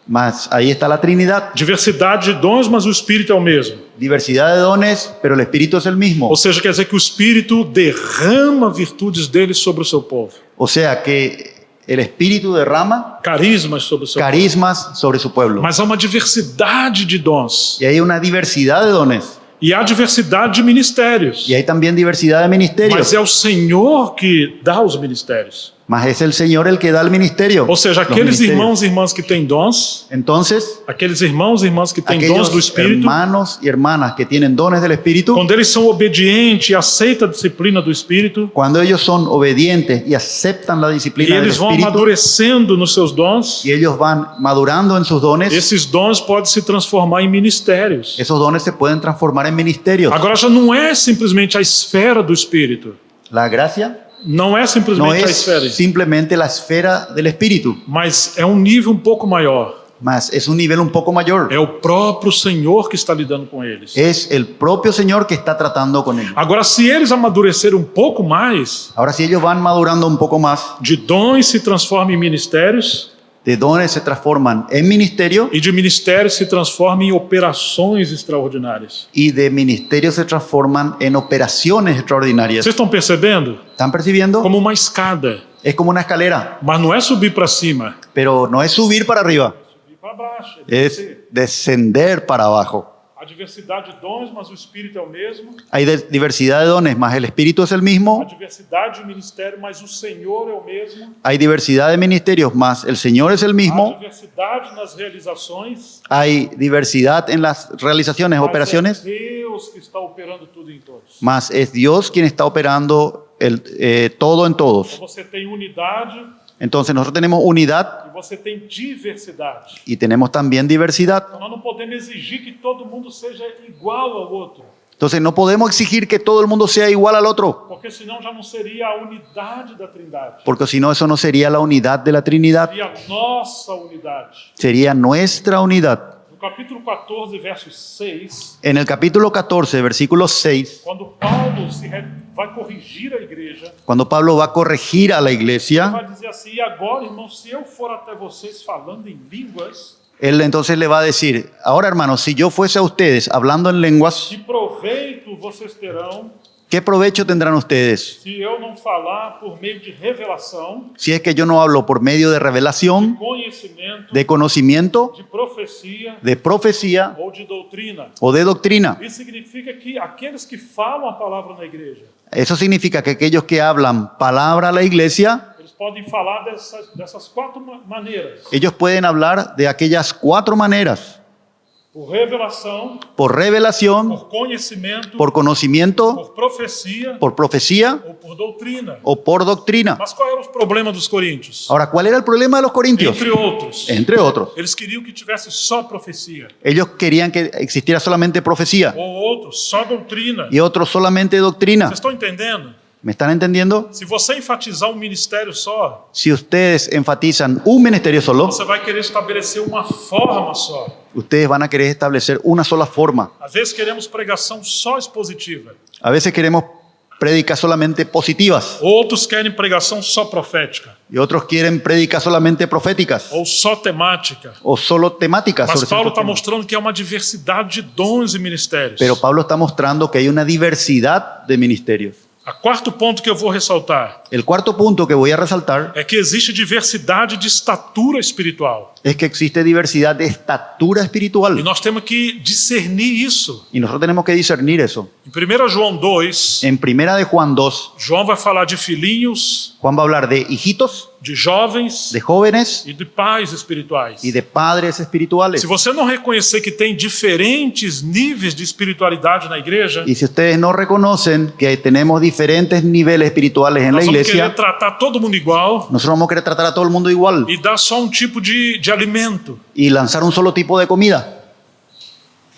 Mas ahí está la Trinidad. Diversidade de dons, mas o Espírito é o mesmo. Diversidad de dones, pero el Espíritu es el mismo. Ou seja, quer dizer que o Espírito derrama virtudes dele sobre o seu povo. O sea que el Espíritu derrama Carismas sobre o seu povo. carismas sobre su pueblo. Mas há uma diversidade de dons. Y hay una diversidad de dones. E há diversidade de ministérios. Y hay también diversidad de ministerios. Mas é o Senhor que dá os ministérios. Mas es el Señor el que da el ministerio. Ou seja, los aqueles ministerios. irmãos e irmãs que têm dons, Entonces, aqueles irmãos e irmãs que têm dons aquellos do Espírito, hermanos y hermanas que tienen dones del Espíritu, quando eles são obedientes e aceitam a disciplina do Espírito, cuando ellos son obedientes y aceptan la e disciplina del eles vão Espíritu, amadurecendo nos seus dons, y ellos van madurando en sus dones, esses dons podem se transformar em ministérios. esos dones se pueden transformar en ministerios. Agora já não é simplesmente a esfera do Espírito. La gracia Não é no simplesmente a es esfera, simplemente la esfera del Espíritu, mas é um nível um pouco maior. mas es un nivel un poco mayor. É o próprio Senhor que está lidando com eles. Es el propio Señor que está tratando con ellos. Agora, se eles amadurecerem um pouco mais, Ahora, si ellos van madurando un poco más, de dons se transformam em ministérios, de dones se transforman en ministerio e de ministérios se transformam em operações extraordinárias. y de ministerio se transforman en operaciones extraordinarias. Vocês estão percebendo? ¿Están percibiendo? Como uma escada, Es como una escalera, mas não é subir para cima, pero no es subir para arriba, é subir para baixo. es descender para abajo. A diversidade de dons, mas o Espírito é o mesmo. Hay diversidad de dones, mas el Espíritu es el A mismo. diversidade de ministério, mas o Senhor é o mesmo. Hay diversidad de ministerios, mas el Señor es el A mismo. diversidade nas realizações, Hay diversidad en las realizaciones, mas operaciones, é Deus que está operando tudo em todos. mas es Dios quien está operando todo en todos. Então você tem unidade Entonces nosotros tenemos unidad e você tem diversidade. y tenemos también diversidad. Então nós não podemos exigir que todo mundo seja igual ao outro, Entonces no podemos exigir que todo el mundo sea igual al otro, porque senão já não seria a unidade da Trindade. porque si no eso no sería la unidad de la Trinidad, Seria a nossa unidade. sería nuestra unidad. No capítulo 14, verso 6, En el capítulo 14, versículo 6, quando Paulo vai corrigir a igreja, cuando Pablo va a corregir a la iglesia, vai dizer assim: e agora, irmãos, se eu for até vocês falando em línguas, él entonces le va a decir, ahora hermanos, si yo fuese a ustedes hablando en lenguas, que proveito vocês terão ¿qué provecho tendrán ustedes se eu não falar por meio de revelação, si es que yo no hablo por medio de revelación, conhecimento, de conocimiento, de profecia de profecía ou de doutrina? o de doctrina? Isso significa que aqueles que falam a palavra na igreja, Eso significa que aquellos que hablan palabra a la iglesia, eles podem falar dessas quatro maneiras: ellos pueden hablar de aquellas 4 maneras: por revelação, por revelación, por conhecimento, por conocimiento, por profecia por profecía ou por doutrina. o por doctrina. Mas qual era o problema dos coríntios? Ahora, ¿cuál era el problema de los corintios? Entre outros, Entre otros, eles queriam que tivesse só profecia, ellos querían que existiera solamente profecía ou outros só doutrina. y otros solamente doctrina. Vocês estão entendendo? ¿Me están entendiendo? Se você enfatizar um ministério só, Si ustedes enfatizan un ministerio solo, você vai querer estabelecer uma forma só. ustedes van a querer establecer una sola forma. Às vezes queremos pregação só expositiva. A veces queremos prédicas solamente positivas Outros querem pregação só profética y otros quieren prédicas solamente proféticas ou só temática. o solo temáticas Mas sobre Paulo ciertos está temas. mostrando que há uma diversidade de dons e ministérios. Pero Pablo está mostrando que hay una diversidad de ministerios. A quarto ponto que eu vou ressaltar El cuarto punto que voy a resaltar é que existe diversidade de estatura espiritual. es que existe diversidad de estatura E espiritual nós temos que discernir isso. y nosotros tenemos que discernir eso. Em 1 João 2, En primera de Juan 2, João vai falar de filhinhos, Juan va a hablar de hijitos, de jovens de jóvenes e de pais espirituais. y de padres espirituales. Se você não reconhecer que tem diferentes níveis de espiritualidade na igreja, Y si ustedes no reconocen que tenemos diferentes niveles espirituales en la nós vamos querer iglesia, tratar todo mundo igual nosotros vamos a querer tratar a todo el mundo igual e dar só um tipo de alimento. y lanzar un solo tipo de comida.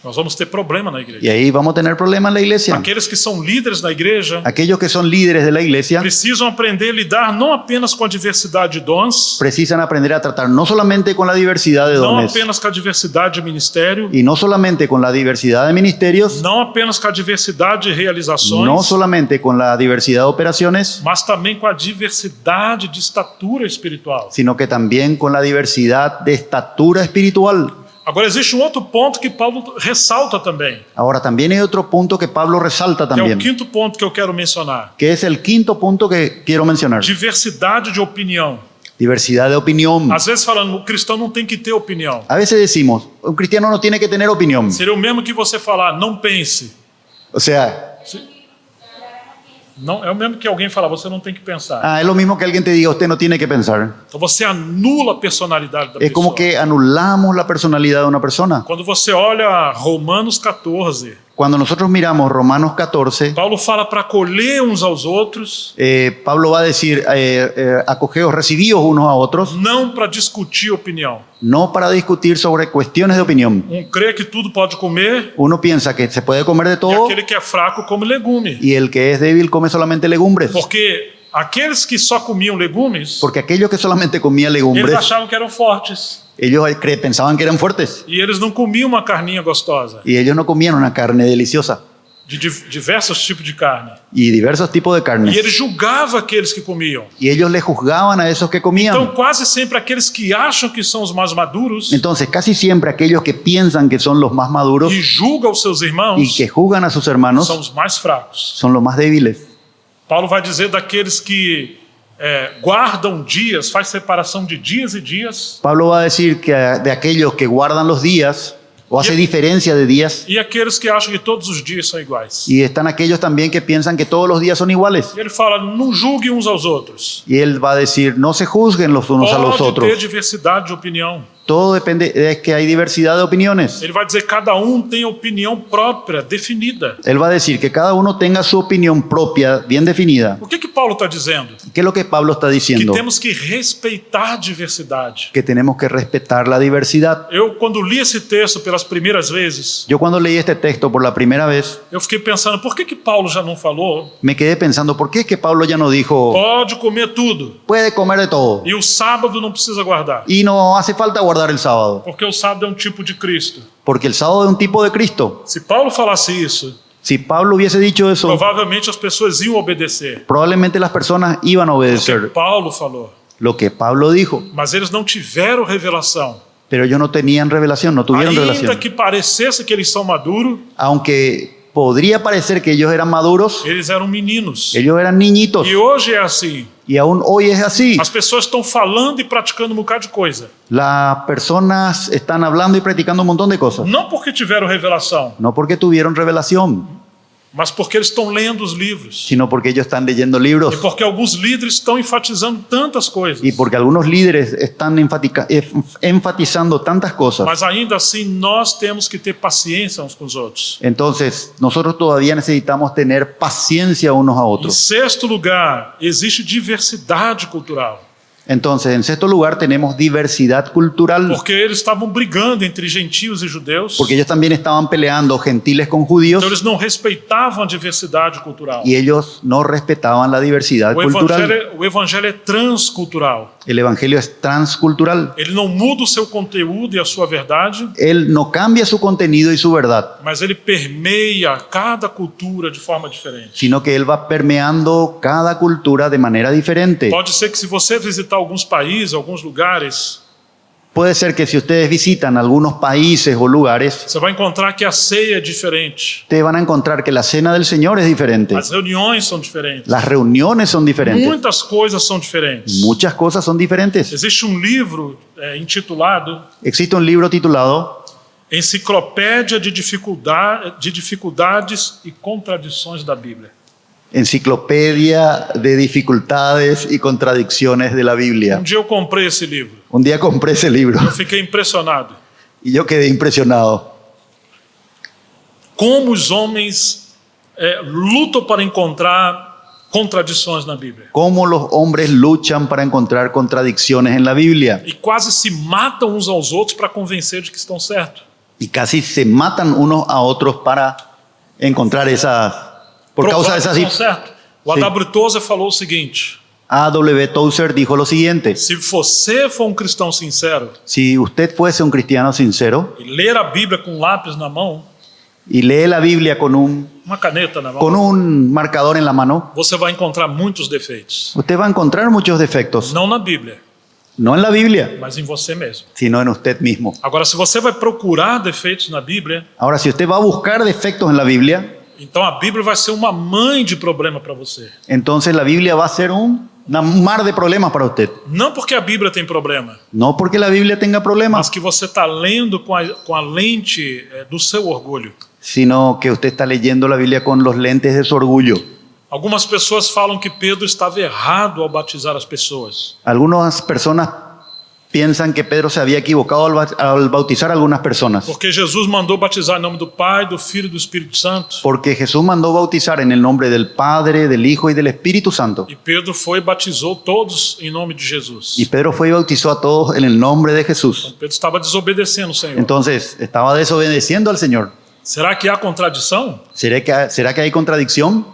nós vamos ter problema na igreja. Y ahí vamos a tener problemas en la iglesia. Aqueles que são líderes na igreja Aquellos que son líderes de la iglesia precisam aprender a lidar não apenas com a diversidade de dons, precisan aprender a tratar no solamente con la diversidad de não dones apenas com a diversidade de ministério, y no solamente con la diversidad de ministerios, não apenas com a diversidade de realizações, no solamente con la diversidad de operaciones, mas também com a diversidade de estatura espiritual. sino que también con la diversidad de estatura espiritual. Agora, existe um outro ponto que Paulo ressalta também, Ahora, también hay otro punto que Pablo resalta que é o también, quinto ponto que eu quero mencionar: que es el quinto punto que quiero mencionar. diversidade de opinião. Diversidad de opinión. Às vezes falando, o cristão não tem que ter opinião. A veces decimos, un cristiano no tiene que tener opinión. Seria o mesmo que você falar, não pense. O sea, Não, é o mesmo que alguém falar, você não tem que pensar. es lo mismo que alguien te diga, usted no tiene que pensar. Então você anula a personalidade da Es como pessoa. que anulamos la personalidad de una persona. Quando você olha Romanos 14, Cuando nosotros miramos Romanos 14, Paulo fala para acolher uns aos outros, Pablo va a decir, acogeos, recibíos unos a otros, não para discutir opinião. no para discutir sobre cuestiones de opinión. Crê que tudo pode comer, Uno piensa que se puede comer de e todo aquele que é fraco come legume. y el que es débil come solamente legumbres. Porque aqueles que só comiam legumes, Porque aquellos que solamente comían eles legumbres, achavam que eram fortes. ellos pensaban que eran fuertes E eles não comiam uma carninha gostosa, y ellos no comían una carne deliciosa de diversos tipos de carne. y diversos tipos de E carnes. ele julgava aqueles que comiam. Y ellos le juzgaban a esos que Então, comían. quase sempre aqueles que acham que são os mais maduros Entonces, casi siempre aquellos que piensan que son los más maduros e julgam os seus y irmãos que juzgan a sus hermanos são os mais fracos. son los más débiles. Paulo vai dizer daqueles que guardam dias, faz separação de dias e dias, Pablo va a decir que de aquellos que guardan los días o hace diferencia de días, e aqueles que acham que todos os dias são iguais. y están aquellos también que piensan que todos los días son iguales. E ele fala, não julguem uns aos outros. Y él va a decir, no se juzguen los unos a los Pode ter otros. diversidade de opinião. Todo depende, es que hay diversidad de opiniones. Ele vai dizer cada tem a opinião própria, definida. Él va a decir que cada uno tenga su opinión propia, bien definida. O que Paulo está dizendo? ¿Qué es lo que Pablo está Que diciendo? temos que respeitar a diversidade. Que tenemos que respetar la diversidad. Eu, quando li esse texto pelas primeiras vezes, Yo cuando leí este texto por la primera vez, eu fiquei pensando, por que Paulo já não falou? me quedé pensando, ¿por qué es que Pablo ya no dijo, Pode comer tudo. puede comer de todo? E o sábado não precisa guardar. Y no hace falta guardar el sábado, Porque o sábado é um tipo de Cristo. porque el sábado es un tipo de Cristo. Se Paulo falasse isso, Si Pablo hubiese dicho eso, provavelmente as pessoas iam obedecer. probablemente las personas iban a Porque obedecer Paulo falou. lo que Pablo dijo, Mas eles não tiveram revelação. pero ellos no tenían revelación, no tuvieron Ainda revelación. que parecesse que eles são maduros, Aunque podría parecer que ellos eran maduros, eles eram meninos. ellos eran niñitos, E hoje é assim. y aún hoy es así. As pessoas estão falando e praticando um bocado de coisa. Las personas están hablando y practicando un montón de cosas, Não porque tiveram revelação, no porque tuvieron revelación, mas porque eles estão lendo os livros. sino porque ellos están leyendo E libros porque alguns líderes estão enfatizando tantas coisas. y porque algunos líderes están enfatizando tantas cosas. Mas ainda assim, nós temos que ter paciência uns com os outros. Entonces, nosotros todavía necesitamos tener paciencia unos a Em otros. sexto lugar, existe diversidade cultural. Entonces, en sexto lugar, tenemos diversidad cultural, Porque eles estavam brigando entre gentios e judeus. porque ellos también estaban peleando gentiles con judíos Então eles não respeitavam a diversidade cultural. y ellos no respetaban la diversidad cultural. O evangelho é transcultural. El evangelio es transcultural. Ele não muda o seu conteúdo e a sua verdade, Él no cambia su contenido y su verdad, mas ele permeia cada cultura de forma diferente. sino que él va permeando cada cultura de manera diferente. Pode ser que se você visitar alguns países, alguns lugares, Puede ser que si ustedes visitan algunos países o lugares, você vai encontrar que a ceia é diferente. ustedes van a encontrar que la cena del Señor es diferente. As reuniões são diferentes. Las reuniones son diferentes. Muitas coisas são diferentes. Muchas cosas son diferentes. Existe um livro intitulado Existe un libro titulado Enciclopédia de Dificuldades e Contradições da Bíblia. Enciclopedia de Dificultades y Contradicciones de la Biblia. Um dia eu comprei esse livro. Un día compré ese libro Eu fiquei impressionado. y yo quedé impresionado. Como os homens lutam para encontrar contradições na Bíblia. Cómo los hombres luchan para encontrar contradicciones en la Biblia. E quase se matam uns aos outros para convencer de que estão certos. y casi se matan unos a otros para encontrar esas, por causa de esas. Provaram que estão certo? O Sim. A.W. Tozer falou o seguinte: A.W. Tozer dijo lo siguiente: se você for um cristão sincero si usted fuese un cristiano sincero e ler a Bíblia com um lápis na mão, y lee la Biblia con uma caneta na mão, un marcador en la mano, você vai encontrar muitos defeitos. usted va a encontrar muchos defectos, Não na Bíblia, no en la Biblia, mas em você mesmo. sino en usted mismo. Agora, se você vai procurar defeitos na Bíblia, Ahora, si usted va a buscar defectos en la Biblia, então a Bíblia vai ser uma mãe de problema para você. entonces la Biblia va a ser un mar de problemas para usted. Não porque a Bíblia tem problema, No porque la Biblia tenga mas problemas, que você está lendo com a lente do seu orgulho. sino que usted está leyendo la Biblia con los lentes de su orgullo. Algumas pessoas falam que Pedro estava errado ao batizar as pessoas. Algunas personas piensan que Pedro se había equivocado al bautizar a algunas personas, Porque Jesus mandou batizar em nome do Pai, do Filho e do Espírito Santo. porque Jesús mandó bautizar en el nombre del Padre, del Hijo y del Espíritu Santo. E Pedro foi e batizou todos em nome de Jesus. Y Pedro fue y bautizó a todos en el nombre de Jesús. Pedro estava desobedecendo o Senhor. Entonces, estaba desobedeciendo al Señor. Será que há contradição? ¿Será que hay contradicción?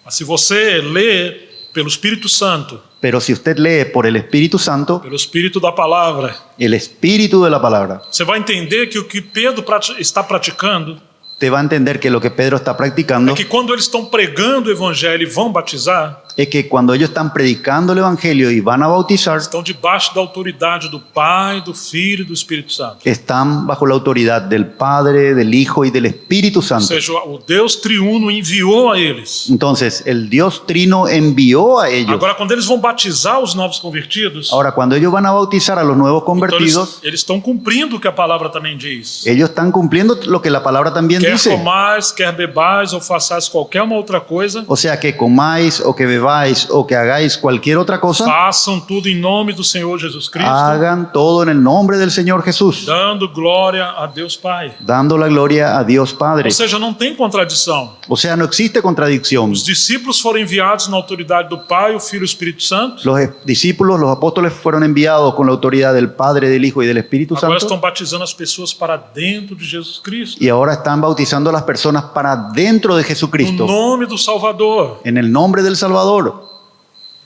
Mas se você lê pelo Espírito Santo, Pero si usted lee por el Espíritu Santo, pelo Espírito da Palavra, el Espíritu de la palabra, você vai entender que o que Pedro está praticando te va a entender que lo que Pedro está é practicando que quando eles estão pregando o Evangelho e vão batizar, es que cuando ellos están predicando el Evangelio y van a bautizar, estão debaixo da autoridade do Pai, do Filho e do Espírito Santo. están bajo la autoridad del Padre, del Hijo y del Espíritu Ou Santo. seja, o Deus triuno enviou a eles. Entonces, el Dios Trino envió a ellos. Agora, quando eles vão batizar os novos convertidos, Ahora, cuando ellos van a bautizar a los nuevos então convertidos, eles estão cumprindo o que a palavra também diz. ellos están cumpliendo lo que la palabra también Quer dice. comais, quer bebais ou façais qualquer uma outra coisa, O sea, que comáis o que bebáis o que hagáis cualquier otra cosa, façam tudo em nome do Senhor Jesus Cristo, hagan todo en el nombre del Señor Jesús, dando glória a Deus Pai. dando la gloria a Dios Padre. Ou seja, não tem contradição. O sea, no existe contradicción. Os discípulos foram enviados na autoridade do Pai, o Filho e o Espírito Santo. Los discípulos, los apóstoles fueron enviados con la autoridad del Padre, del Hijo y del Espíritu Agora Santo, estão batizando as pessoas para dentro de Jesus Cristo, y ahora están bautizando a las personas para dentro de no Jesucristo, nome do Salvador. en el nombre del Salvador.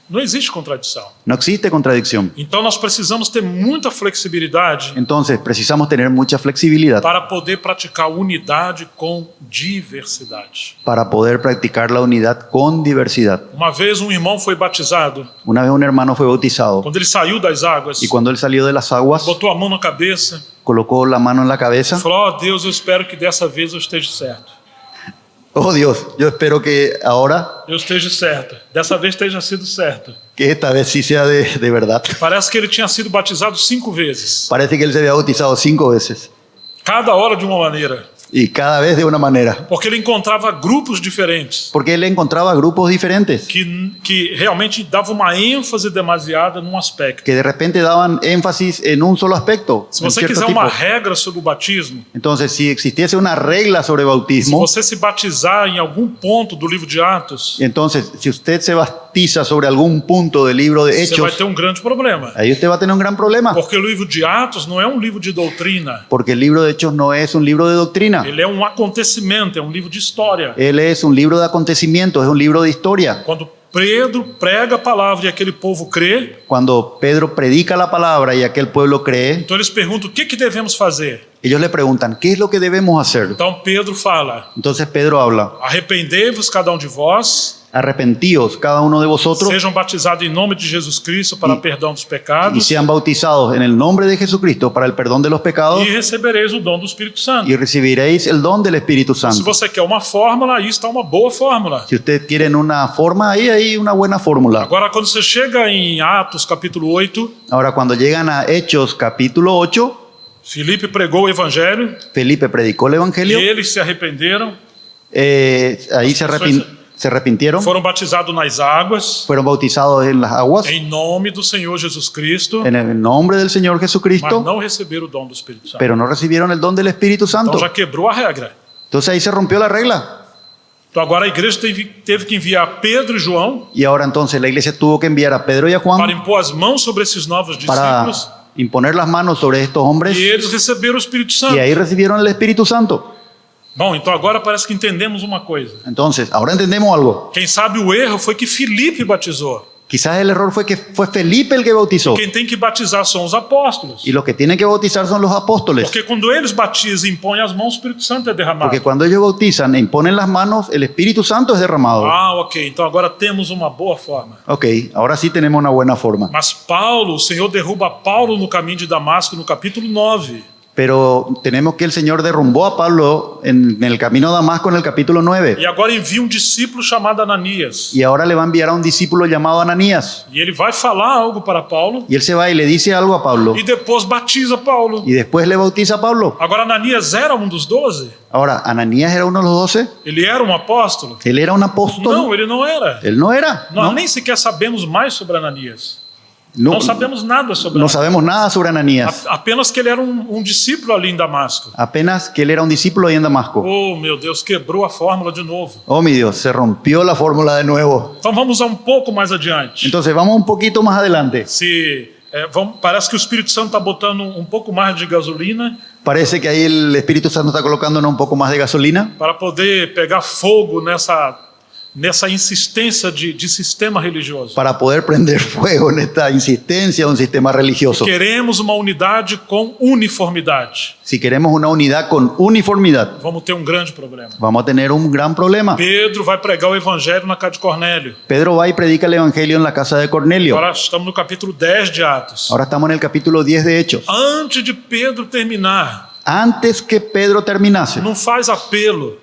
Não existe contradição. No existe contradicción. Então nós precisamos ter muita flexibilidade Entonces, precisamos tener mucha flexibilidad para poder praticar unidade com diversidade. para poder practicar la unidad con diversidad. Uma vez um irmão foi batizado. Una vez un hermano fue bautizado Quando ele saiu das águas, y cuando él salió de las aguas, botou a mão na cabeça, colocó la mano en la cabeza. falou: "Ó Deus, eu espero que dessa vez eu esteja certo. Oh Dios, yo espero que ahora, Eu esteja certo. Dessa vez esteja sido certo." que esta vez sí sea de verdad. Parece que ele tinha sido batizado 5 vezes. Parece que él se había bautizado 5 veces Cada hora de uma maneira. y cada vez de una manera, Porque ele encontrava grupos diferentes porque él encontraba grupos diferentes que realmente davam uma ênfase demasiada num aspecto. que de repente daban énfasis en un solo aspecto, Se en você cierto quiser tipo. uma regra sobre o batismo, Entonces, si existiese una regla sobre se bautismo, você se batizar em algum ponto do livro de Atos, entonces, si usted se bautiza sobre algún punto del libro de você vai Hechos, ter um grande problema. ahí usted va a tener un gran problema, Porque o livro de Atos não é um livro de doutrina. porque el libro de Hechos no es un libro de doctrina. Ele é um acontecimento, é um livro de história. Él es un libro de acontecimientos, es un libro de historia. Quando Pedro prega a palavra e aquele povo crê, Cuando Pedro predica la palabra y aquel pueblo cree, então eles perguntam: o que devemos fazer? ellos le preguntan, ¿qué es lo que debemos hacer? Então Pedro fala: Entonces Pedro habla, arrependei-vos cada um de vós, arrepentíos cada uno de vosotros sejam batizados em nome de Jesus Cristo para E- perdão dos y pecados, sean bautizados en el nombre de Jesucristo para el perdón de los pecados e recebereis o dom do Espírito Santo. y recibiréis el don del Espíritu Se Santo. você quer uma fórmula, aí está uma boa fórmula. Si ustedes quieren una forma, ahí hay una buena fórmula. Agora, quando você chega em Atos capítulo 8, Ahora, cuando llegan a Hechos capítulo 8, Filipe pregou o evangelho Felipe predicó el e Evangelio, eles se arrependeram, ahí se arrepintieron, foram batizados nas águas, fueron bautizados en las aguas, em nome do Senhor Jesus Cristo, en el nombre del Señor mas Jesucristo, não receberam o dom do Espírito Santo. pero no recibieron el don del Espíritu Santo. Então já quebrou a regra. Entonces ahí se rompió la regla. Então agora a igreja teve que enviar Pedro e João Y ahora entonces la iglesia tuvo que enviar a Pedro y a para Juan impor as mãos sobre esses novos para discípulos imponer las manos sobre estos hombres e eles receberam o Espírito Santo. y ahí recibieron el Espíritu Santo. Bom, então agora parece que entendemos uma coisa. Entonces, ahora entendemos algo. Quem sabe o erro foi que Filipe batizou. Quizás el error fue que fue Felipe el que bautizó. Quem tem que batizar são os apóstolos. Y los que tienen que bautizar son los apóstoles. Porque quando eles batizam e impõem as mãos, o Espírito Santo é derramado. Porque cuando ellos bautizan e imponen las manos, el Espíritu Santo es derramado. Ah, ok. Então agora temos uma boa forma. Ok, ahora sí tenemos una buena forma. Mas Paulo, o Senhor derruba Paulo no caminho de Damasco, no capítulo 9. Pero tenemos que el Señor derrumbó a Pablo en el camino a Damasco en el capítulo 9. E agora envia discípulo chamado Ananias. Y ahora le va a enviar a un discípulo llamado Ananías. E ele vai falar algo para Paulo. Y él se va y le dice algo a Pablo. E depois batiza Paulo. Y después le bautiza a Pablo. Agora Ananias era dos 12? Ahora, ¿Ananías era uno de los 12? Ele era apóstolo? ¿Él era un apóstol? Não, ele não era. Él no era. Nós No, nem sequer sabemos mais sobre Ananias. no, Não sabemos nada sobre no Ananias. sabemos nada sobre Ananías. Apenas que ele era discípulo ali em Damasco. Apenas que él era un discípulo ahí en Damasco. Oh, meu Deus, quebrou a fórmula de novo. Oh, mi Dios, se rompió la fórmula de nuevo. Então vamos pouco mais adiante. Entonces, vamos un poquito más adelante. Parece que o Espírito Santo está botando pouco mais de gasolina Parece que ahí el Espíritu Santo está colocándonos un poco más de gasolina para poder pegar fogo nessa insistência de sistema religioso. para poder prender fuego en esta insistencia de un sistema religioso. Queremos uma unidade com uniformidade. Si queremos una unidad con uniformidad, Vamos ter grande problema. vamos a tener un gran problema. Pedro vai pregar o evangelho na casa de Cornélio. Pedro va y predica el Evangelio en la casa de Cornelio. Agora estamos no capítulo 10 de Atos. Ahora estamos en el capítulo 10 de Hechos. Antes de Pedro terminar, Antes que Pedro terminase, não faz apelo,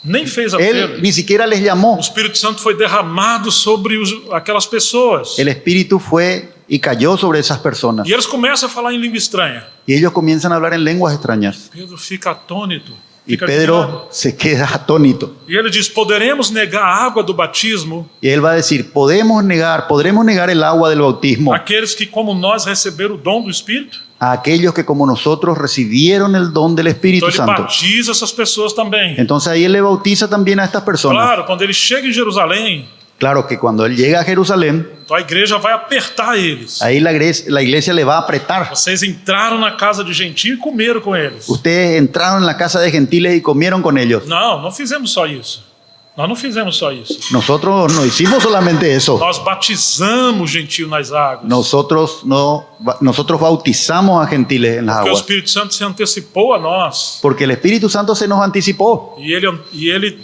nem fez él apelo. ni siquiera les O llamó. Espírito Santo foi derramado sobre aquelas pessoas. El Espíritu fue y cayó sobre esas personas. E eles começam a falar em língua estranha. Y ellos comienzan a hablar en lenguas extrañas. Pedro fica atônito. Y Fica Pedro admirado. se queda atónito. E ele diz: poderemos negar a água do batismo Y él va a decir, podremos negar el agua del bautismo àqueles que, como nós, receberam o dom do Espírito? a aquellos que como nosotros recibieron el don del Então Espíritu ele Santo. batiza essas pessoas também. Entonces ahí él le bautiza también a estas personas. Claro, quando ele chega em Jerusalém, Claro que cuando él llega a Jerusalén, então a igreja vai apertar eles. ahí la iglesia le va a apretar. Vocês entraram na casa de gentio e comeram com eles. Ustedes entraron en la casa de gentiles y comieron con ellos. Não fizemos só isso. Nós não fizemos só isso. Nosotros no hicimos solamente eso. Nós batizamos o gentio nas águas. Nosotros bautizamos a gentiles en las Porque o aguas. Espírito Santo se antecipou a nós. Porque el Espíritu Santo se nos anticipó. E ele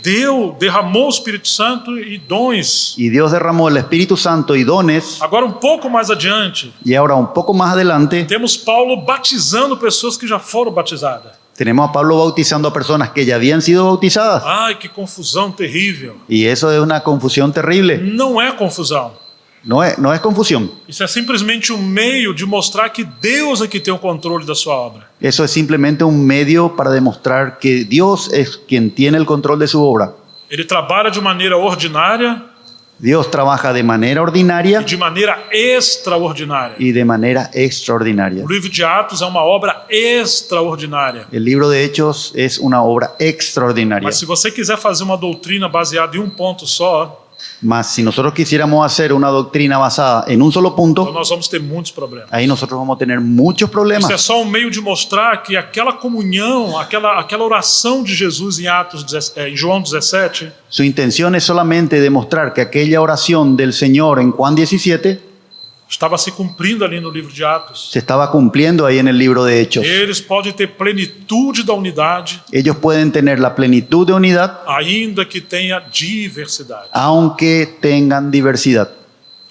derramou o Espírito Santo e dons. Y Dios derramó el Espíritu Santo y dones. Agora, pouco mais adiante, Y ahora un poco más adelante temos Paulo batizando pessoas que já foram batizadas. tenemos a Pablo bautizando a personas que ya habían sido bautizadas. Ai, que confusão terrível. Y eso es una confusión terrible. Não é confusão. No es confusión. Isso é simplesmente meio de mostrar que Deus é que tem o controle da sua obra. Eso es simplemente un medio para demostrar que Dios es quien tiene el control de su obra. Ele trabalha de maneira ordinária Dios trabaja de manera e ordinaria de maneira extraordinária. y de manera extraordinaria. O livro de Atos é uma obra extraordinária. El libro de Hechos es una obra extraordinaria. Mas se você quiser fazer uma doutrina baseada em ponto só, Mas si nosotros quisiéramos hacer una doctrina basada en un solo então punto, nós vamos ter muitos problemas. ahí nosotros vamos a tener muchos problemas. Isso é só meio de mostrar que aquela comunhão, aquela oração de Jesus em João 17, Su intención es solamente demostrar que aquella oración del Señor en Juan 17 estava se cumprindo ali no livro de Atos. se estaba cumpliendo ahí en el libro de Hechos. Eles podem ter plenitude da unidade, Ellos pueden tener la plenitud de unidad ainda que tenha diversidade. aunque tengan diversidad.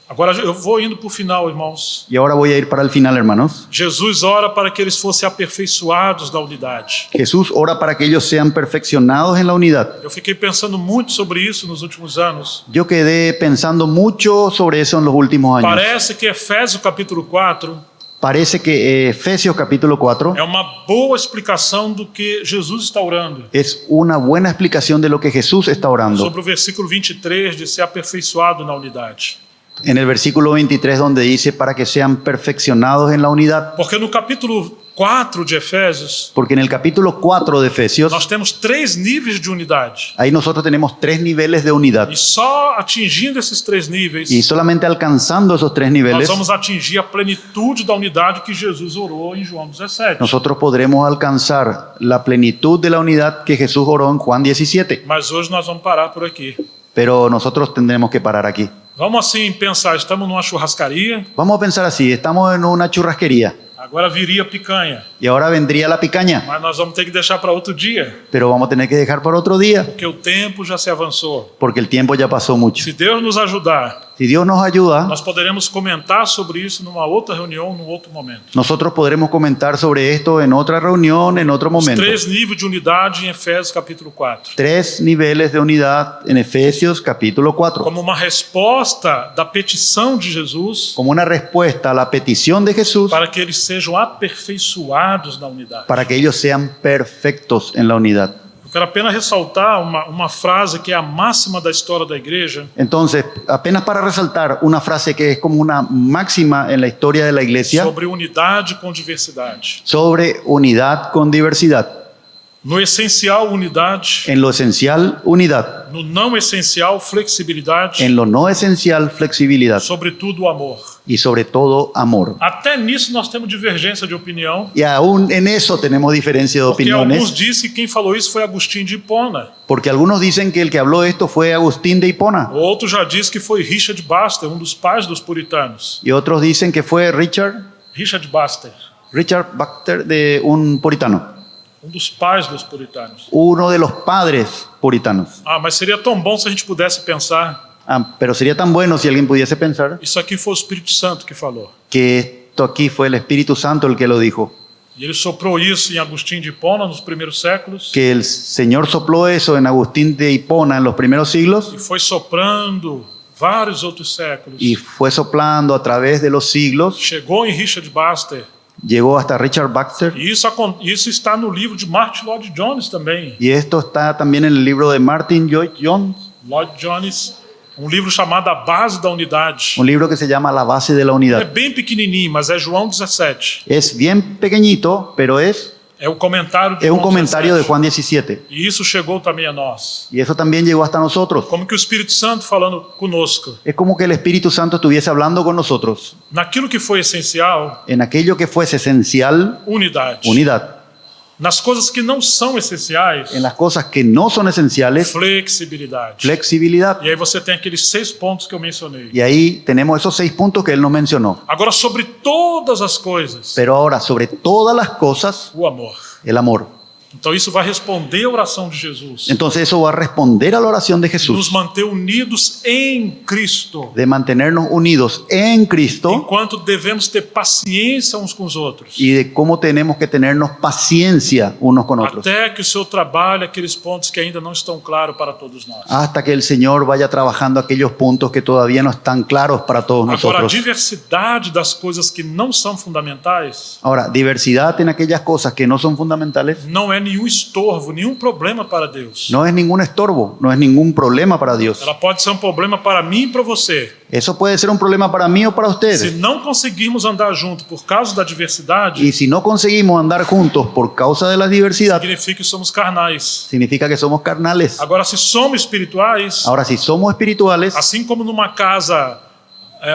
Agora eu vou indo para o final, irmãos. Y ahora voy a ir para el final, hermanos. Jesus ora para que eles fossem aperfeiçoados na unidade. Jesús ora para que ellos sean perfeccionados en la unidad. Eu fiquei pensando muito sobre isso nos últimos anos. Yo quedé pensando mucho sobre eso en los últimos años. Parece que Efésios capítulo 4 Parece que Efesios capítulo 4 é uma boa explicação do que Jesus está orando. es una buena explicación de lo que Jesús está orando. Sobre o versículo 23 de ser aperfeiçoado na unidade. En el versículo 23 donde dice para que sean perfeccionados en la unidad. Porque no capítulo 4 de Efésios, Porque en el capítulo 4 de Efesios, nós temos 3 níveis de unidade. ahí nosotros tenemos 3 niveles de unidad. E só atingindo esses 3 níveis, Y solamente alcanzando esos 3 nós niveles, vamos atingir a plenitude da unidade que Jesus orou em João 17. nosotros podremos alcanzar la plenitud de la unidad que Jesús oró en Juan 17. Mas hoje nós vamos parar por aqui. Pero nosotros tendremos que parar aquí. Vamos assim pensar, estamos numa churrascaria, Vamos a pensar así, estamos en una churrasquería agora viria a picanha, y ahora vendría la picaña, mas nós vamos ter que deixar para outro dia, pero vamos a tener que dejar para otro día porque o tempo já se avançou. porque el tiempo ya pasó mucho. Se Deus nos ajudar, Si Dios nos ayuda, nós poderemos comentar sobre isso numa outra reunião, num outro momento. nosotros podremos comentar sobre esto en otra reunión, en otro Os momento. 3 níveis de unidade em Efésios capítulo 4. 3 niveles de unidad en Efesios capítulo 4. Como uma resposta da petição de Jesus Como una respuesta a la petición de Jesús para que eles sejam aperfeiçoados na unidade. para que ellos sean perfectos en la unidad. Eu quero apenas ressaltar uma frase que é a máxima da história da igreja, Entonces, apenas para resaltar una frase que es como una máxima en la historia de la iglesia sobre unidade com diversidade. sobre unidad con diversidad. No essencial, unidade. En lo esencial, unidad. No não essencial, flexibilidade. En lo no esencial, flexibilidad. Sobretudo, o amor. Y sobre todo, amor. Até nisso nós temos divergência de opinião, Y aún en eso tenemos diferencia de porque alguns opiniones, dizem que quem falou isso foi Agostinho de Hipona. porque algunos dicen que el que habló esto fue Agustín de Hipona, Outro já diz que foi Richard Baxter, dos pais dos puritanos. y otros dicen que fue Richard Baxter, de un puritano, Dos pais dos puritanos. uno de los padres puritanos. Ah, mas seria tão bom se a gente pudesse pensar, Pero sería tan bueno si alguien pudiese pensar isso aqui foi o Espírito Santo que falou. que esto aquí fue el Espíritu Santo el que lo dijo, E ele soprou isso em Agostinho de Hipona nos primeiros séculos, que el Señor sopló eso en Agustín de Hipona en los primeros siglos e foi soprando vários outros séculos. y fue soplando a través de los siglos, Chegou em Richard Baxter. llegó hasta Richard Baxter. E isso está no livro de Martin Lloyd Jones também. Y esto está también en el libro de Martin Lloyd Jones, Lloyd Jones, livro chamado A Base da Unidade. un libro que se llama La base de la É unidad. bem pequenininho, mas é João 17. Es bien pequeñito, pero es É o comentário de un João comentario 17. de Juan 17. E isso chegou também a nós. Y eso también llegó hasta nosotros. Como que o Espírito Santo falando conosco. Es como que el Espíritu Santo estuviese hablando con nosotros Naquilo que foi essencial, en aquello que fuese esencial, unidade. unidad. Nas coisas que não são essenciais, En las cosas que no son esenciales, flexibilidade. flexibilidad. E aí você tem aqueles 6 pontos que eu mencionei. Y ahí tenemos esos 6 puntos que él nos mencionó. Agora, sobre todas as coisas, Pero ahora, sobre todas las cosas, o amor. el amor. Então isso vai responder a oração de Jesus. Entonces eso va a responder a la oración de Nos Jesús, manter unidos em Cristo. de mantenernos unidos en Cristo Enquanto devemos ter paciência uns com os outros. y de cómo tenemos que tenernos paciencia unos con otros, Até que o Senhor trabalhe aqueles pontos que ainda não estão claros para todos nós. hasta que el Señor vaya trabajando aquellos puntos que todavía no están claros para todos Agora, a nosotros. diversidade das coisas que não são fundamentais Ahora, diversidad en aquellas cosas que no son fundamentales não é nenhum estorvo, nenhum problema para Deus. no es ningún estorbo, no es ningún problema para Dios. Ela pode ser um problema para mim e para você. Eso puede ser un problema para mí o para Se ustedes. não conseguirmos andar junto por causa da diversidade, Y si no conseguimos andar juntos por causa de la diversidad, significa que somos carnais. significa que somos carnales. Agora, se somos espirituais, Ahora, si somos espirituales, assim como numa casa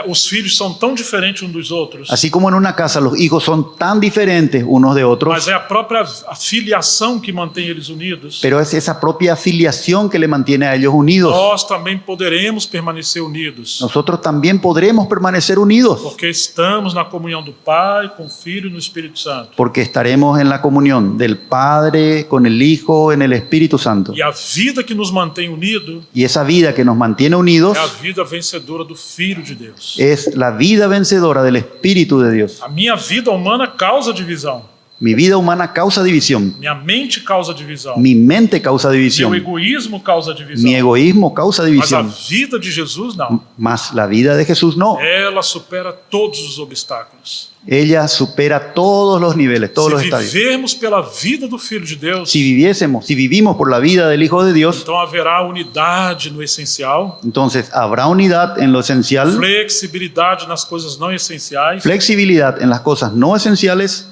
os filhos são tão diferentes uns dos outros, así como en una casa los hijos son tan diferentes unos de otros, mas é a própria filiação que mantém eles unidos, pero es esa propia afiliación que le mantiene a ellos unidos. nós também poderemos permanecer unidos, Nosotros también podremos permanecer unidos porque estamos na comunhão do Pai, com o Filho e no Espírito Santo. porque estaremos en la comunión del Padre, con el Hijo, en el Espíritu Santo. E a vida que nos mantém unidos Y esa vida que nos mantiene unidos é a vida vencedora do Filho de Deus. es la vida vencedora del Espíritu de Dios. A minha vida humana causa divisão, Mi vida humana causa división. minha mente causa divisão, Mi mente causa meu división. egoísmo causa divisão, Mi egoísmo causa mas a división. vida de Jesus não. Mas la vida de Jesús no. Ela supera todos os obstáculos. Ella supera todos los niveles, todos los Se estadios. vivermos pela vida do Filho de Deus, Si vivimos por la vida del Hijo de Dios, então haverá unidade no essencial, entonces habrá unidad en lo esencial, flexibilidade nas coisas não essenciais flexibilidad en las cosas no esenciales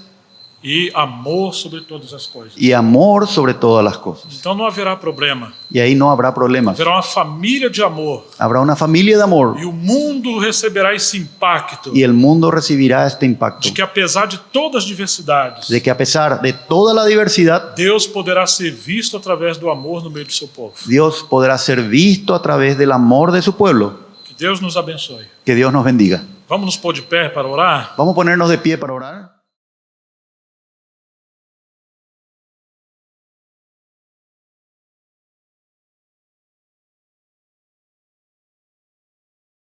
e amor sobre todas as coisas. y amor sobre todas las cosas. Então não haverá problema. Y ahí no habrá problemas. Haverá uma família de amor. Habrá una familia de amor E o mundo receberá esse impacto y el mundo recibirá este impacto de que, apesar de todas as diversidades, de que a pesar de toda la diversidad, Deus poderá ser visto através do amor no meio do seu povo. Dios podrá ser visto a través del amor de su pueblo. Que Deus nos abençoe. Que Dios nos bendiga. Vamos nos pôr de pé para orar? Vamos a ponernos de pie para orar.